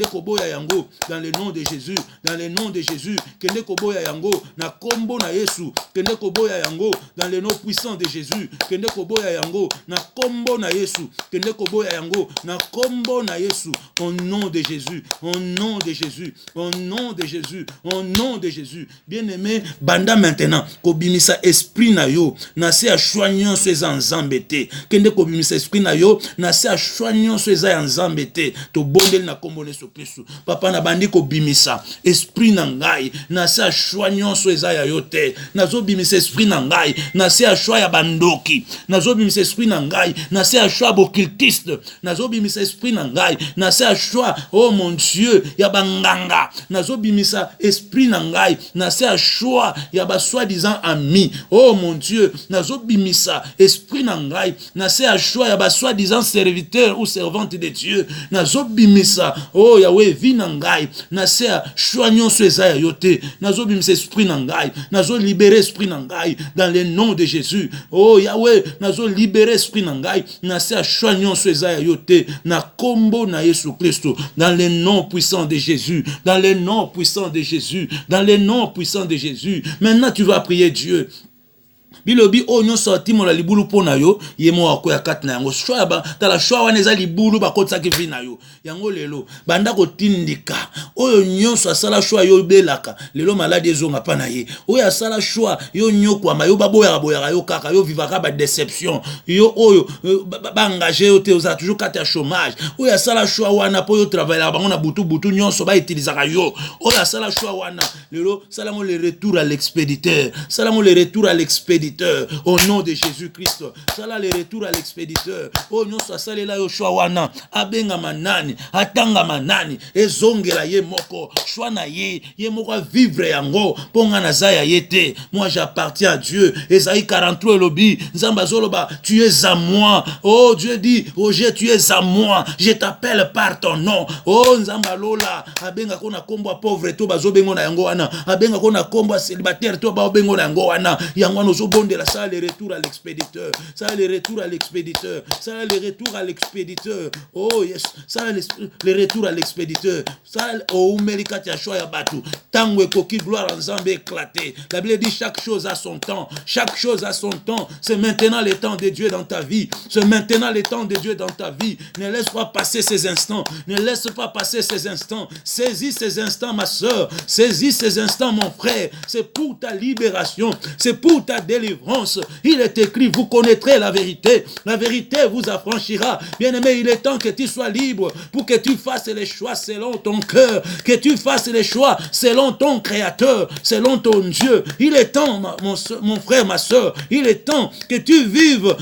ko boya yango dans le nom de Jésus, dans le nom de Jésus, kende ko boya yango na kombo na Yesu, kende ko boya yango dans le nom puissant de Jésus, kende ko boya yango na kombo na Yesu, kende ko boya yango na kombo na Yesu, au nom de Jésus, au nom de Jésus, au nom de Jésus, au nom de Jésus. Bien-aimé, banda maintenant, kobimisa esprit na yo, na se a choignon ces enzambete. Kende kobimisa esprit na yo, na se a choignon ces enzambete. To bondel na kombo Yesu Kristo. Papa na bandi kobimisa esprit na ngai, na se a choignon ces ya yote. Na zo bimisa esprit na ngai, na se a choya bandoki. Na zo bimisa esprit na ngai, na se a choya bokiltiste. Na zo bimisa esprit na ngai, na se a choya, oh mon Dieu, ya banganga. Na zo bimisa esprit na ngai na se a choix ya ba soi-disant ami. Oh mon Dieu, na zo bimisa esprit na ngai na se a choix ya ba soi-disant serviteur ou servante de Dieu. Na zo bimisa oh Yahweh vi na ngai na se a choix nyonso eza ya yote. Na zo bimisa esprit na ngai na zo libérer esprit na ngai dans le nom de Jésus. Oh Yahweh, na zo libérer esprit na ngai na se a choix nyonso eza ya yote na kombo na Yesu Kristo, dans le nom puissant de Jésus, dans le nom puissant de Jésus, dans le nom puissant de Jésus. Maintenant tu vas prier Dieu. Bilobi onyo sorti mo la libulu pona yo yemo wako ya kat na yango shwa ba tala shwa waneza libulu ba kotsa ki vina yo yango lelo banda ko tindika oyo nyonso asala shwa yo belaka lelo maladi ezonga pa na ye oyo asala shwa yo nyoko ma yo baboya yo kaka yo vivaka ba déception yo oyo ba engagé yo te oza toujours kata chômage oyo asala shwa wana po yo travailler ba ngona butu nyonso ba utilisaka yo oyo asala shwa wana lelo salamo le retour à l'expéditeur, salamo le retour à l'expéditeur au nom de Jésus-Christ. Sala le retour à l'expéditeur. Oh non, ça sale la yo shwa wana abenga manani atanga manani ezongela ye moko shwa na ye moko vivre yango ponga na zaya yete. Moi j'appartiens à Dieu. Esaïe 43 lobi nzamba zoloba tu es à moi. Oh Dieu dit Roger tu es à moi, je t'appelle par ton nom. Oh nzamba lola abenga kona kombo pauvre to bazobengo na yango wana abenga kona kombo célibataire to ba bengo na yango wana yango no de la salle le retour à l'expéditeur, ça le retour à l'expéditeur, ça le retour à l'expéditeur. Oh yes, ça le retour à l'expéditeur. Ça oh merika tia choya batu. Tango koki gloire ensemble éclaté. La Bible dit chaque chose a son temps, chaque chose a son temps. C'est maintenant le temps de Dieu dans ta vie. C'est maintenant le temps de Dieu dans ta vie. Ne laisse pas passer ces instants. Ne laisse pas passer ces instants. Saisis ces instants ma soeur. Saisis ces instants mon frère. C'est pour ta libération. C'est pour ta délivrance. Il est écrit, vous connaîtrez la vérité vous affranchira. Bien-aimé, il est temps que tu sois libre pour que tu fasses les choix selon ton cœur, que tu fasses les choix selon ton Créateur, selon ton Dieu. Il est temps, mon frère, ma soeur, il est temps que tu vives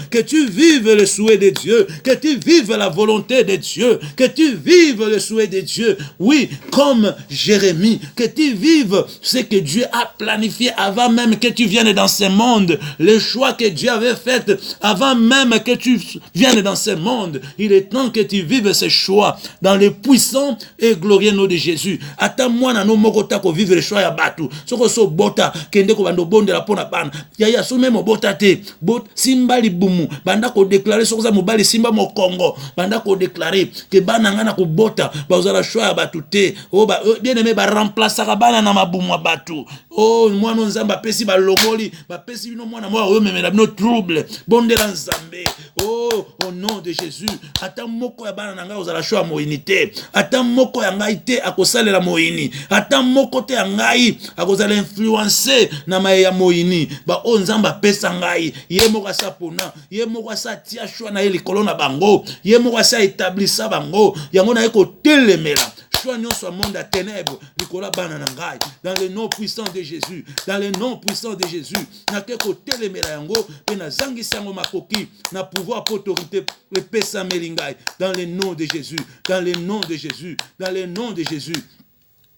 le souhait de Dieu, que tu vives la volonté de Dieu, que tu vives le souhait de Dieu. Oui, comme Jérémie, que tu vives ce que Dieu a planifié avant même que tu viennes dans ce monde. Les choix que Dieu avait fait avant même que tu viennes dans ce monde. Il est temps que tu vives ces choix dans le puissant et glorieux nom de Jésus. Attends-moi na no mokota ko vivre les choix ya batu. Soko so bota kende ko bando bonde la pona bana. Ya so même bota te. Bot simba libumu banda ko déclarer soko za mobali simba mo Congo. Banda ko déclarer que bana ngana ko bota ba za la choix ya batu te. Oh ba bien aimé ba remplacer bana na mabumu batu. Oh moi non nzamba pesi ba longoli ba pesi bino mwana mwa oyo memela bino trouble bondela nzambe. Oh, au nom de Jésus, ata moko ya bana nanga ozala choix moyini te, ata moko ya ngai te akosalela moyini, ata moko te ya ngai akozala influencer na maye ya moyini, ba o nzamba pesa ngai, ye moko asa pona, ye moko asa tia choix na ye likolo na bango, ye moko asa établissa bango, yango na ye ko telemela. Choix nyonso ya monde à ténèbres, Nicolas Bananangai, dans le nom puissant de Jésus, dans le nom puissant de Jésus, na ke ko telemela yango, pe na zangisi yango makoki, na pouvoir pour autorité, le pesa melingai, dans le nom de Jésus, dans le nom de Jésus, dans le nom de Jésus.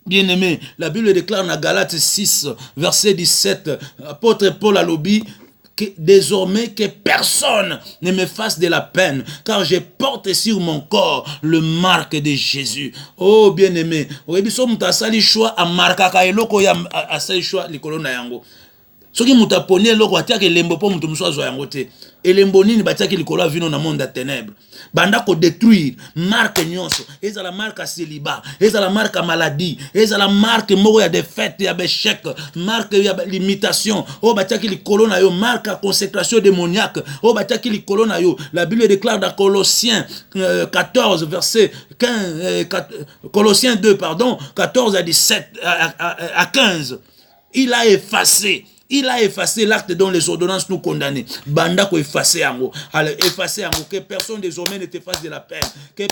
Bien-aimé, la Bible déclare dans Galates 6, verset 17, apôtre Paul a lobby, désormais que personne ne me fasse de la peine, car je porte sur mon corps le marque de Jésus. Oh bien-aimé, oyebiso mutu asali choix amarkaka eloko ya asali choix likolo na yango. Soki mutu aponi eloko atiaka elembo po mutu musu azwa yango te. Elembo nini batiaki likolo vino na monde ya ténèbres. Banda ko détruire marque nyonso. Eza la marque à célibat, eza la marque à maladie, eza la marque moko ya défaite, ya échec, marque ya limitation. Oh batiaki likolo na yo marque à consécration démoniaque. Oh batiaki likolo na yo. La Bible déclare dans Colossiens 14 verset 15 Colossiens 2 pardon, 14 à 17 à 15. Il a effacé. Il a effacé l'acte dont les ordonnances nous condamnaient. Banda ko effacé yango. Alors effacé yango. Que personne désormais ne te fasse de la peine. Que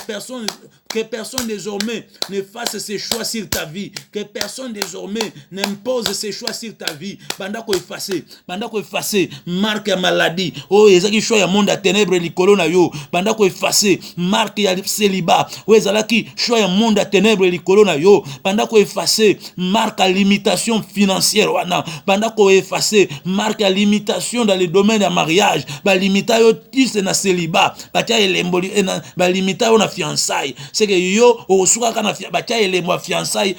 personne désormais ne fasse ses choix sur ta vie. Que personne désormais n'impose ses choix sur ta vie. Banda ko effacé. Banda ko effacé. Marque ya maladie. Oh, ezaki choix ya monde à ténèbres likolo na yo. Banda ko effacé. Marque ya célibat. Oh, ezalaki choix ya monde à ténèbres likolo na yo. Banda ko effacé. Marque à limitation financière wana. Banda ko effacé, marque à limitation dans le domaine du mariage, ba limita yo tisse na célibat, ba tia elembo ba limita yo na fiançailles. C'est que yo osuka kana ba tia elembo fiançailles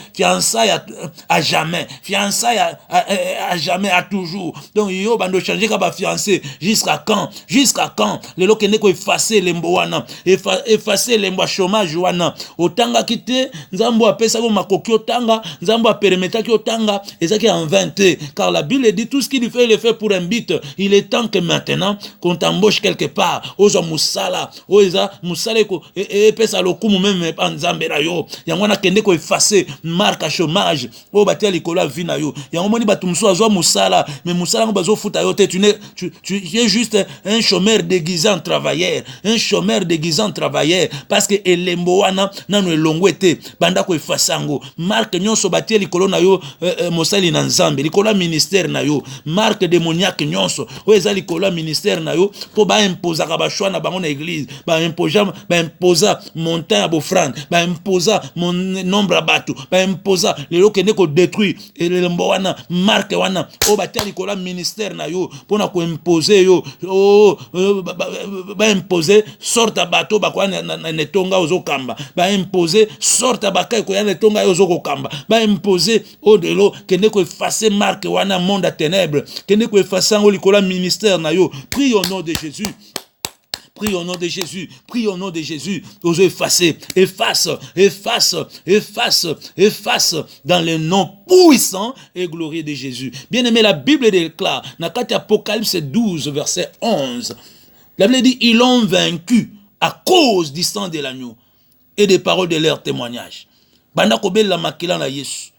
à jamais, fiançailles à jamais, à toujours. Donc yo bando changer ka ba fiancé jusqu'à quand? Jusqu'à quand? Le lokene ko effacer lembo wana, effacer lembo chômage wana. Otanga kité, nzambo apesa ko makoki otanga, nzambo apermeta ki otanga, ezaki en 20, car la Bible dit tout ce qu'il fait, il le fait pour un but. Il est temps que maintenant, qu'on t'embauche quelque part. Oza musala, oza musala ko et pesa lokumu même en zambera yo. Yangwana kende ko effacer marque à chômage. O batia likola vina yo. Yangomoni batumso azwa musala, mais musala ngo bazo futa yo te tu es juste un chômeur déguisé en travailleur, un chômeur déguisé en travailleur parce que elembo wana nanu elongwete banda ko effasango. Marque nyonso batia likolo na yo mosali na nzambe, likola ministère na yo, marque démoniaque nyonso o eza likolo ministère na yo po ba imposer ka ba choix na bango na église, ba imposer montant à bofrande, ba imposer mon nombre à bateau, ba imposer les loke ne ko détruire et le wana marque wana o batia likolo ministère na yo pona ko imposer yo ba imposer sorte bateau ba kwa na netonga ozokamba, ba imposer sorte ba kai ko ya netonga ozokokamba, ba imposer o de lo kende ko effacer marque wana monde à ténèbres, kende ko effacer ngo likolo ministère na yo. Prie au nom de Jésus. Prie au nom de Jésus, prie au nom de Jésus, ose effacer, efface dans le nom puissant et glorieux de Jésus. Bien-aimé, la Bible déclare, dans Apocalypse 12, verset 11, la Bible dit, ils l'ont vaincu à cause du sang de l'agneau et des paroles de leur témoignage. Banda kobela makila na Yesu.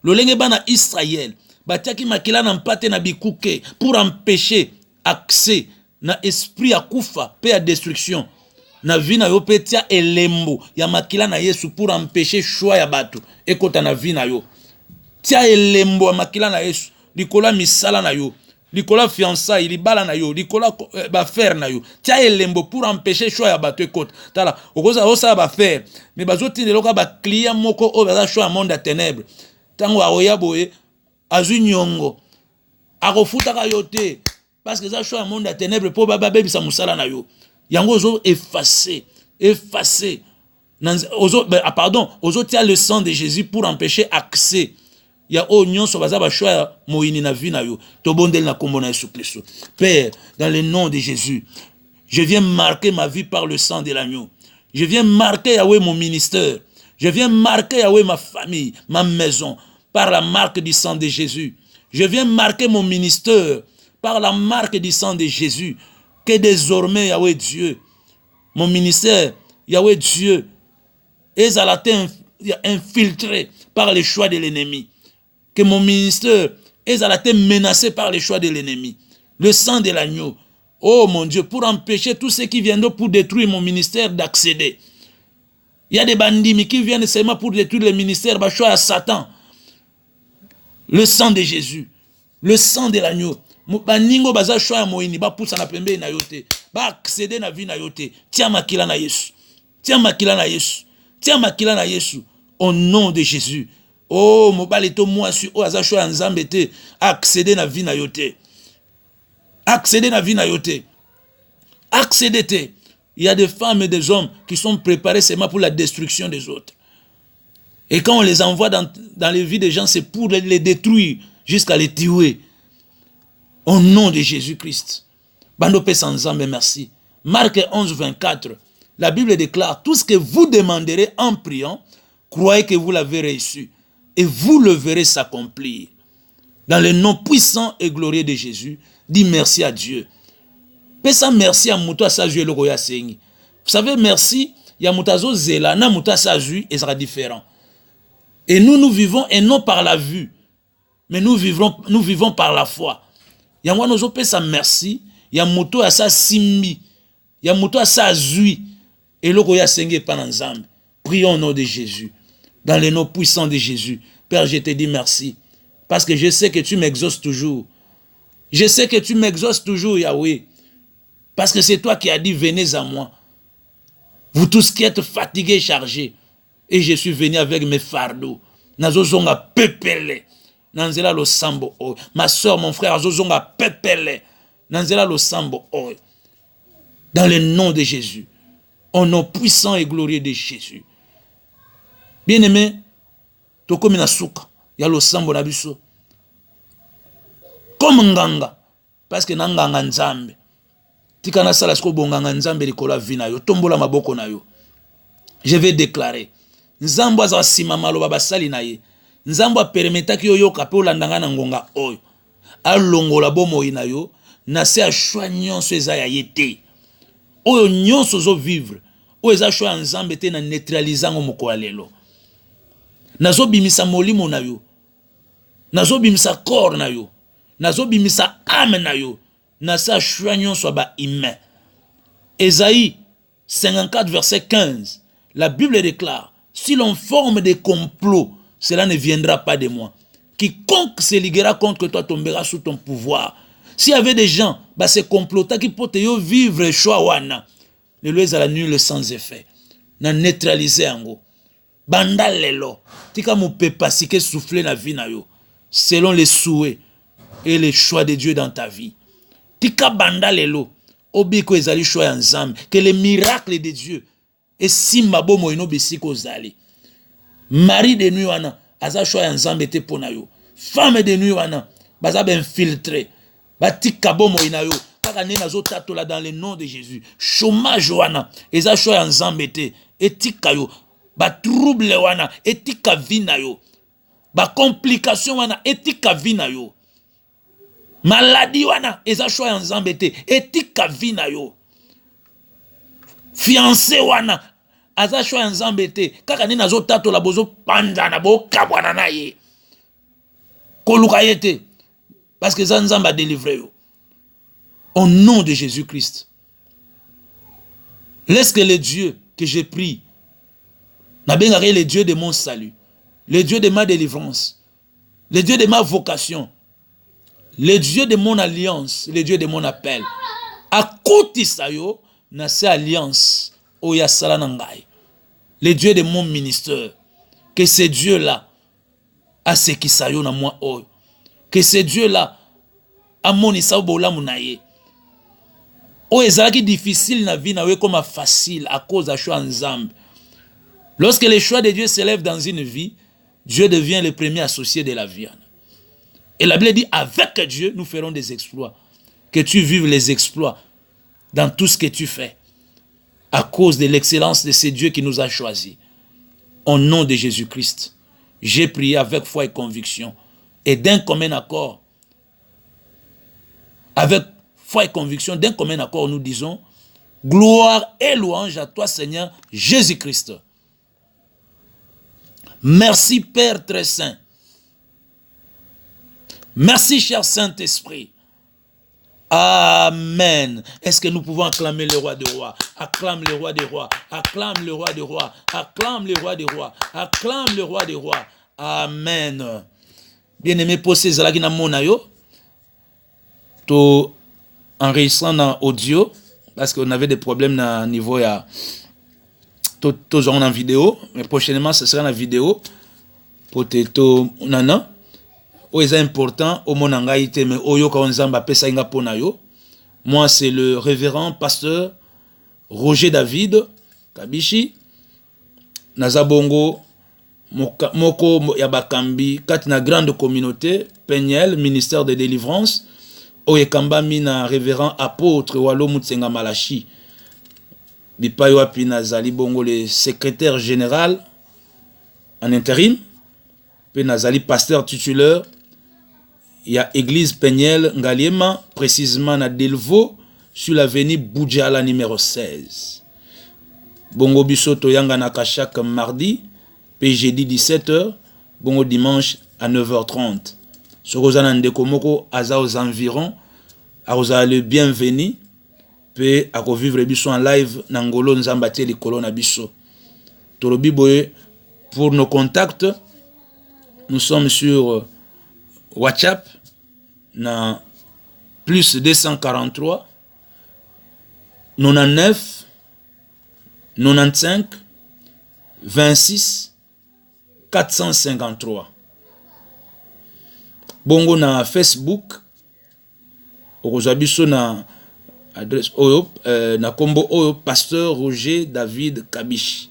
Lolenge bana Israël, batiaki makila na mpate na bikuke pour empêcher accès na esprit ya kufa pe ya destruction na vie na yo pe tia elembo ya makila na Yesu pour empêcher choix ya bato ekota na vie na yo. Tia elembo ya makila na Yesu likola misala na yo, likola fiançailles, libala na yo, likola ba faire na yo. Tia elembo pour empêcher choix ya bato ekota. Tala okoza osa ba faire mais bazoti ndeloka ba client moko o baza choix monde à ténèbres. Tango aoya boye azu nyongo akofuta ka yote parce que ça choix monde à ténèbres pour baba bebisa musala na yo. Yango ozo effacer ozo tia le sang de Jésus pour empêcher accès. Ya onyon so baza ba choix moini na vie na yo. To bondel na kombo na Yesu Kristo. Père, dans le nom de Jésus, je viens marquer ma vie par le sang de l'agneau. Je viens marquer Yahweh mon ministère. Je viens marquer Yahweh ma famille, ma maison par la marque du sang de Jésus. Je viens marquer mon ministère par la marque du sang de Jésus, que désormais, Yahweh Dieu, mon ministère, Yahweh Dieu, est à la terre infiltré par les choix de l'ennemi. Que mon ministère est à la terre menacé par les choix de l'ennemi. Le sang de l'agneau, oh mon Dieu, pour empêcher tous ceux qui viennent pour détruire mon ministère d'accéder. Il y a des bandits qui viennent seulement pour détruire le ministère, bah, choix à Satan. Le sang de Jésus, le sang de l'agneau. Baningo baza choix à moini, ba poussa na pembe na yote, ba accéder na vie na yote. Tiens makila na Yesu, tiens makila na Yesu, tiens makila na Yesu, au nom de Jésus. Oh, mobali to moi sur o aza choix nzambe te, accéder na vie na yote. Accéder na vie na yote. Accéder te. Il y a des femmes et des hommes qui sont préparés seulement pour la destruction des autres. Et quand on les envoie dans les vies des gens, c'est pour les détruire jusqu'à les tuer. Au nom de Jésus-Christ. Bando pe Nzambe, merci. Marc 11, 24. La Bible déclare, tout ce que vous demanderez en priant, croyez que vous l'avez reçu. Et vous le verrez s'accomplir. Dans le nom puissant et glorieux de Jésus, dis merci à Dieu. Pesa merci à Mouto Asaju et Logoya Sengi. Vous savez, merci, il y a Moutazo Zela, na Mouto Asaju, et ça sera différent. Et nous vivons, et non par la vue, mais nous vivons par la foi. Il y a moi, nous pesa merci, il y a Mouto Asa Simbi, il y a Mouto Asa Zui, et Logoya Sengi et Pananzam. Prions au nom de Jésus, dans le nom puissant de Jésus. Père, je te dis merci, parce que je sais que tu m'exauces toujours. Je sais que tu m'exauces toujours, Yahweh. Parce que c'est toi qui as dit, venez à moi. Vous tous qui êtes fatigués, chargés. Et je suis venu avec mes fardeaux. Nazozonga pepele. Nanzela lo sambo oy. Ma soeur, mon frère, Nazozonga pepele. Nanzela lo sambo oy. Dans le nom de Jésus. Au nom puissant et glorieux de Jésus. Bien-aimé, toko mina souka. Ya lo sambo na biso. Comme nganga. Parce que nanganga nzambe. Tikana sala sko bonganga nzambe likola vina yo. Tombola maboko na yo. Je vais déclarer. Nzambo aza sima maloba basali na ye. Nzambo permetaki yo yoka pe olandanga na ngonga oyo. Alongola bomoi na yo. Na se a choix nyonso eza ya yete. Oyo nyonso zo vivre. Oyo eza choix nzambe te na neutralizango moko lelo. Nazo bimisa molimo na yo. Nazo bimisa corps na yo. Nazo bimisa âme na yo. Na se a choix nyonso ba humain. Ésaïe 54 verset 15. La Bible déclare, si l'on forme des complots, cela ne viendra pas de moi. Quiconque se liguera contre toi tombera sous ton pouvoir. S'il y avait des gens, bah c'est complotant qui peut te vivre choix wana. Ne lui à la nuit sans effet. Na neutraliser ango. Banda lelo. Tika mu pepa sike souffler na vie na yo. Selon les souhaits et les choix de Dieu dans ta vie. Tika banda lelo. Obiko ezali choix ensemble. Que les miracles de Dieu. Et si mabo moino besiko zali. Mari de nuit wana. Aza choix ensemble ete pona yo. Femme de nuit wana. Baza ben filtré. Batika bo moina yo. Kaka nena zo tatola dans le nom de Jésus. Chômage wana. Eza choix ensemble ete. Etika yo. Ba trouble wana. Etika vina yo. Ba complication wana. Etika vina yo. Maladie wana. Eza choix ensemble ete. Etika vina yo. Fiancé wana aza choix nzambe te kaka nina zo tato la bozo panzana bo kabwana na ye koluka yete parce que ça nzamba délivré yo au nom de Jésus-Christ. Laisse que le Dieu que j'ai pris na bengare le Dieu de mon salut, le Dieu de ma délivrance, le Dieu de ma vocation, le Dieu de mon alliance, le Dieu de mon appel akotisa yo na se alliance oya sala nangai. Le Dieu de mon ministère, que ce Dieu là a ce qui sayo na moi oyo, que ce Dieu là a monisa bola munaye o ezalaki difficile na vie na we comme facile à cause de choix nzambe. Lorsque les choix de Dieu s'élèvent dans une vie, Dieu devient le premier associé de la vie. Et la Bible dit avec Dieu nous ferons des exploits. Que tu vives les exploits dans tout ce que tu fais, à cause de l'excellence de ce Dieu qui nous a choisis. Au nom de Jésus-Christ, j'ai prié avec foi et conviction, et d'un commun accord, avec foi et conviction, d'un commun accord, nous disons, gloire et louange à toi, Seigneur Jésus-Christ. Merci, Père très saint. Merci, cher Saint-Esprit. Amen. Est-ce que nous pouvons acclamer le roi des rois? Acclame le roi des rois. Acclame le roi des rois. Acclame le roi des rois. Acclame le roi des rois. Amen. Bien-aimé, pour ces alaki na mona yo, to enregistrant dans audio, parce qu'on avait des problèmes à niveau ya to genre en vidéo, mais prochainement ce sera en vidéo pour te to nana. C'est important au monangaïté mais oyo ka onzamba pesa inga pona yo. Moi c'est le révérend pasteur Roger David Kabishi Nazabongo moko ya bakambi kati na grande communauté Peniel ministère de délivrance oyekamba mina révérend apôtre Walo Mutsenga Malachi bipayo api nazali bongo le secrétaire général en intérim pe nazali pasteur titulaire. Il y a église Peniel Ngaliema, précisément à Delvaux, sur l'avenue Boudjala numéro 16. Bongo Bisoto Yanganaka chaque mardi, puis jeudi 17h, bongo dimanche à 9h30. Sur Rosanna Ndekomoko, Aza aux environs, à le bienvenu, puis à revivre Biso en live, Nangolo Nzambate les colonnes à Biso. Torobi Boye, pour nos contacts, nous sommes sur WhatsApp, na plus 243 99 95 26 453. Bongo na Facebook okozabiso na adresse oyo na kombo oyo pasteur Roger David Kabishi.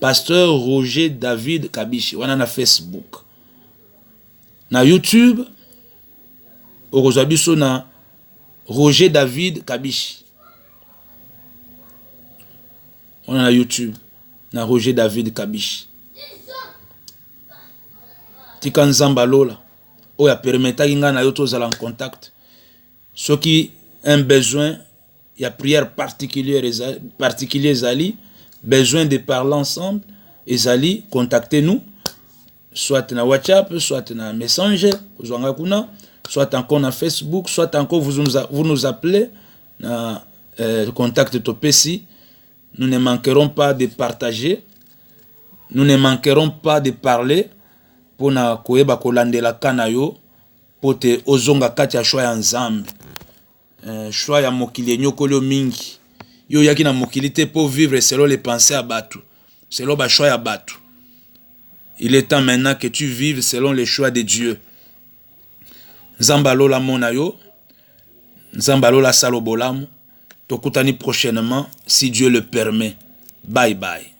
Pasteur Roger David Kabishi wana na Facebook. Na YouTube okozabiso na Roger David Kabishi. On a na YouTube na Roger David Kabishi. Tika nzamba lola oya permeta inga na yoto zala en contact. Ceux qui ont besoin, il y a prière particulière zali, besoin de parler ensemble, et zali contactez-nous soit na WhatsApp, soit na Messenger, soit encore na Facebook, soit encore vous nous appelez na contact Topesi. Nous ne manquerons pas de partager, nous ne manquerons pas de parler pour na koyeba kolandela kanayo pour te ozonga kati ya shwa ya nzambe. Shwa ya mokili nyokolo mingi. Yo yaki na mokili te pour vivre selon les pensées à batu, selon ba shwa ya batu. Il est temps maintenant que tu vives selon les choix de Dieu. Nzambalo la monayo, Nzambalo la salobolamu, tokutani prochainement si Dieu le permet. Bye bye.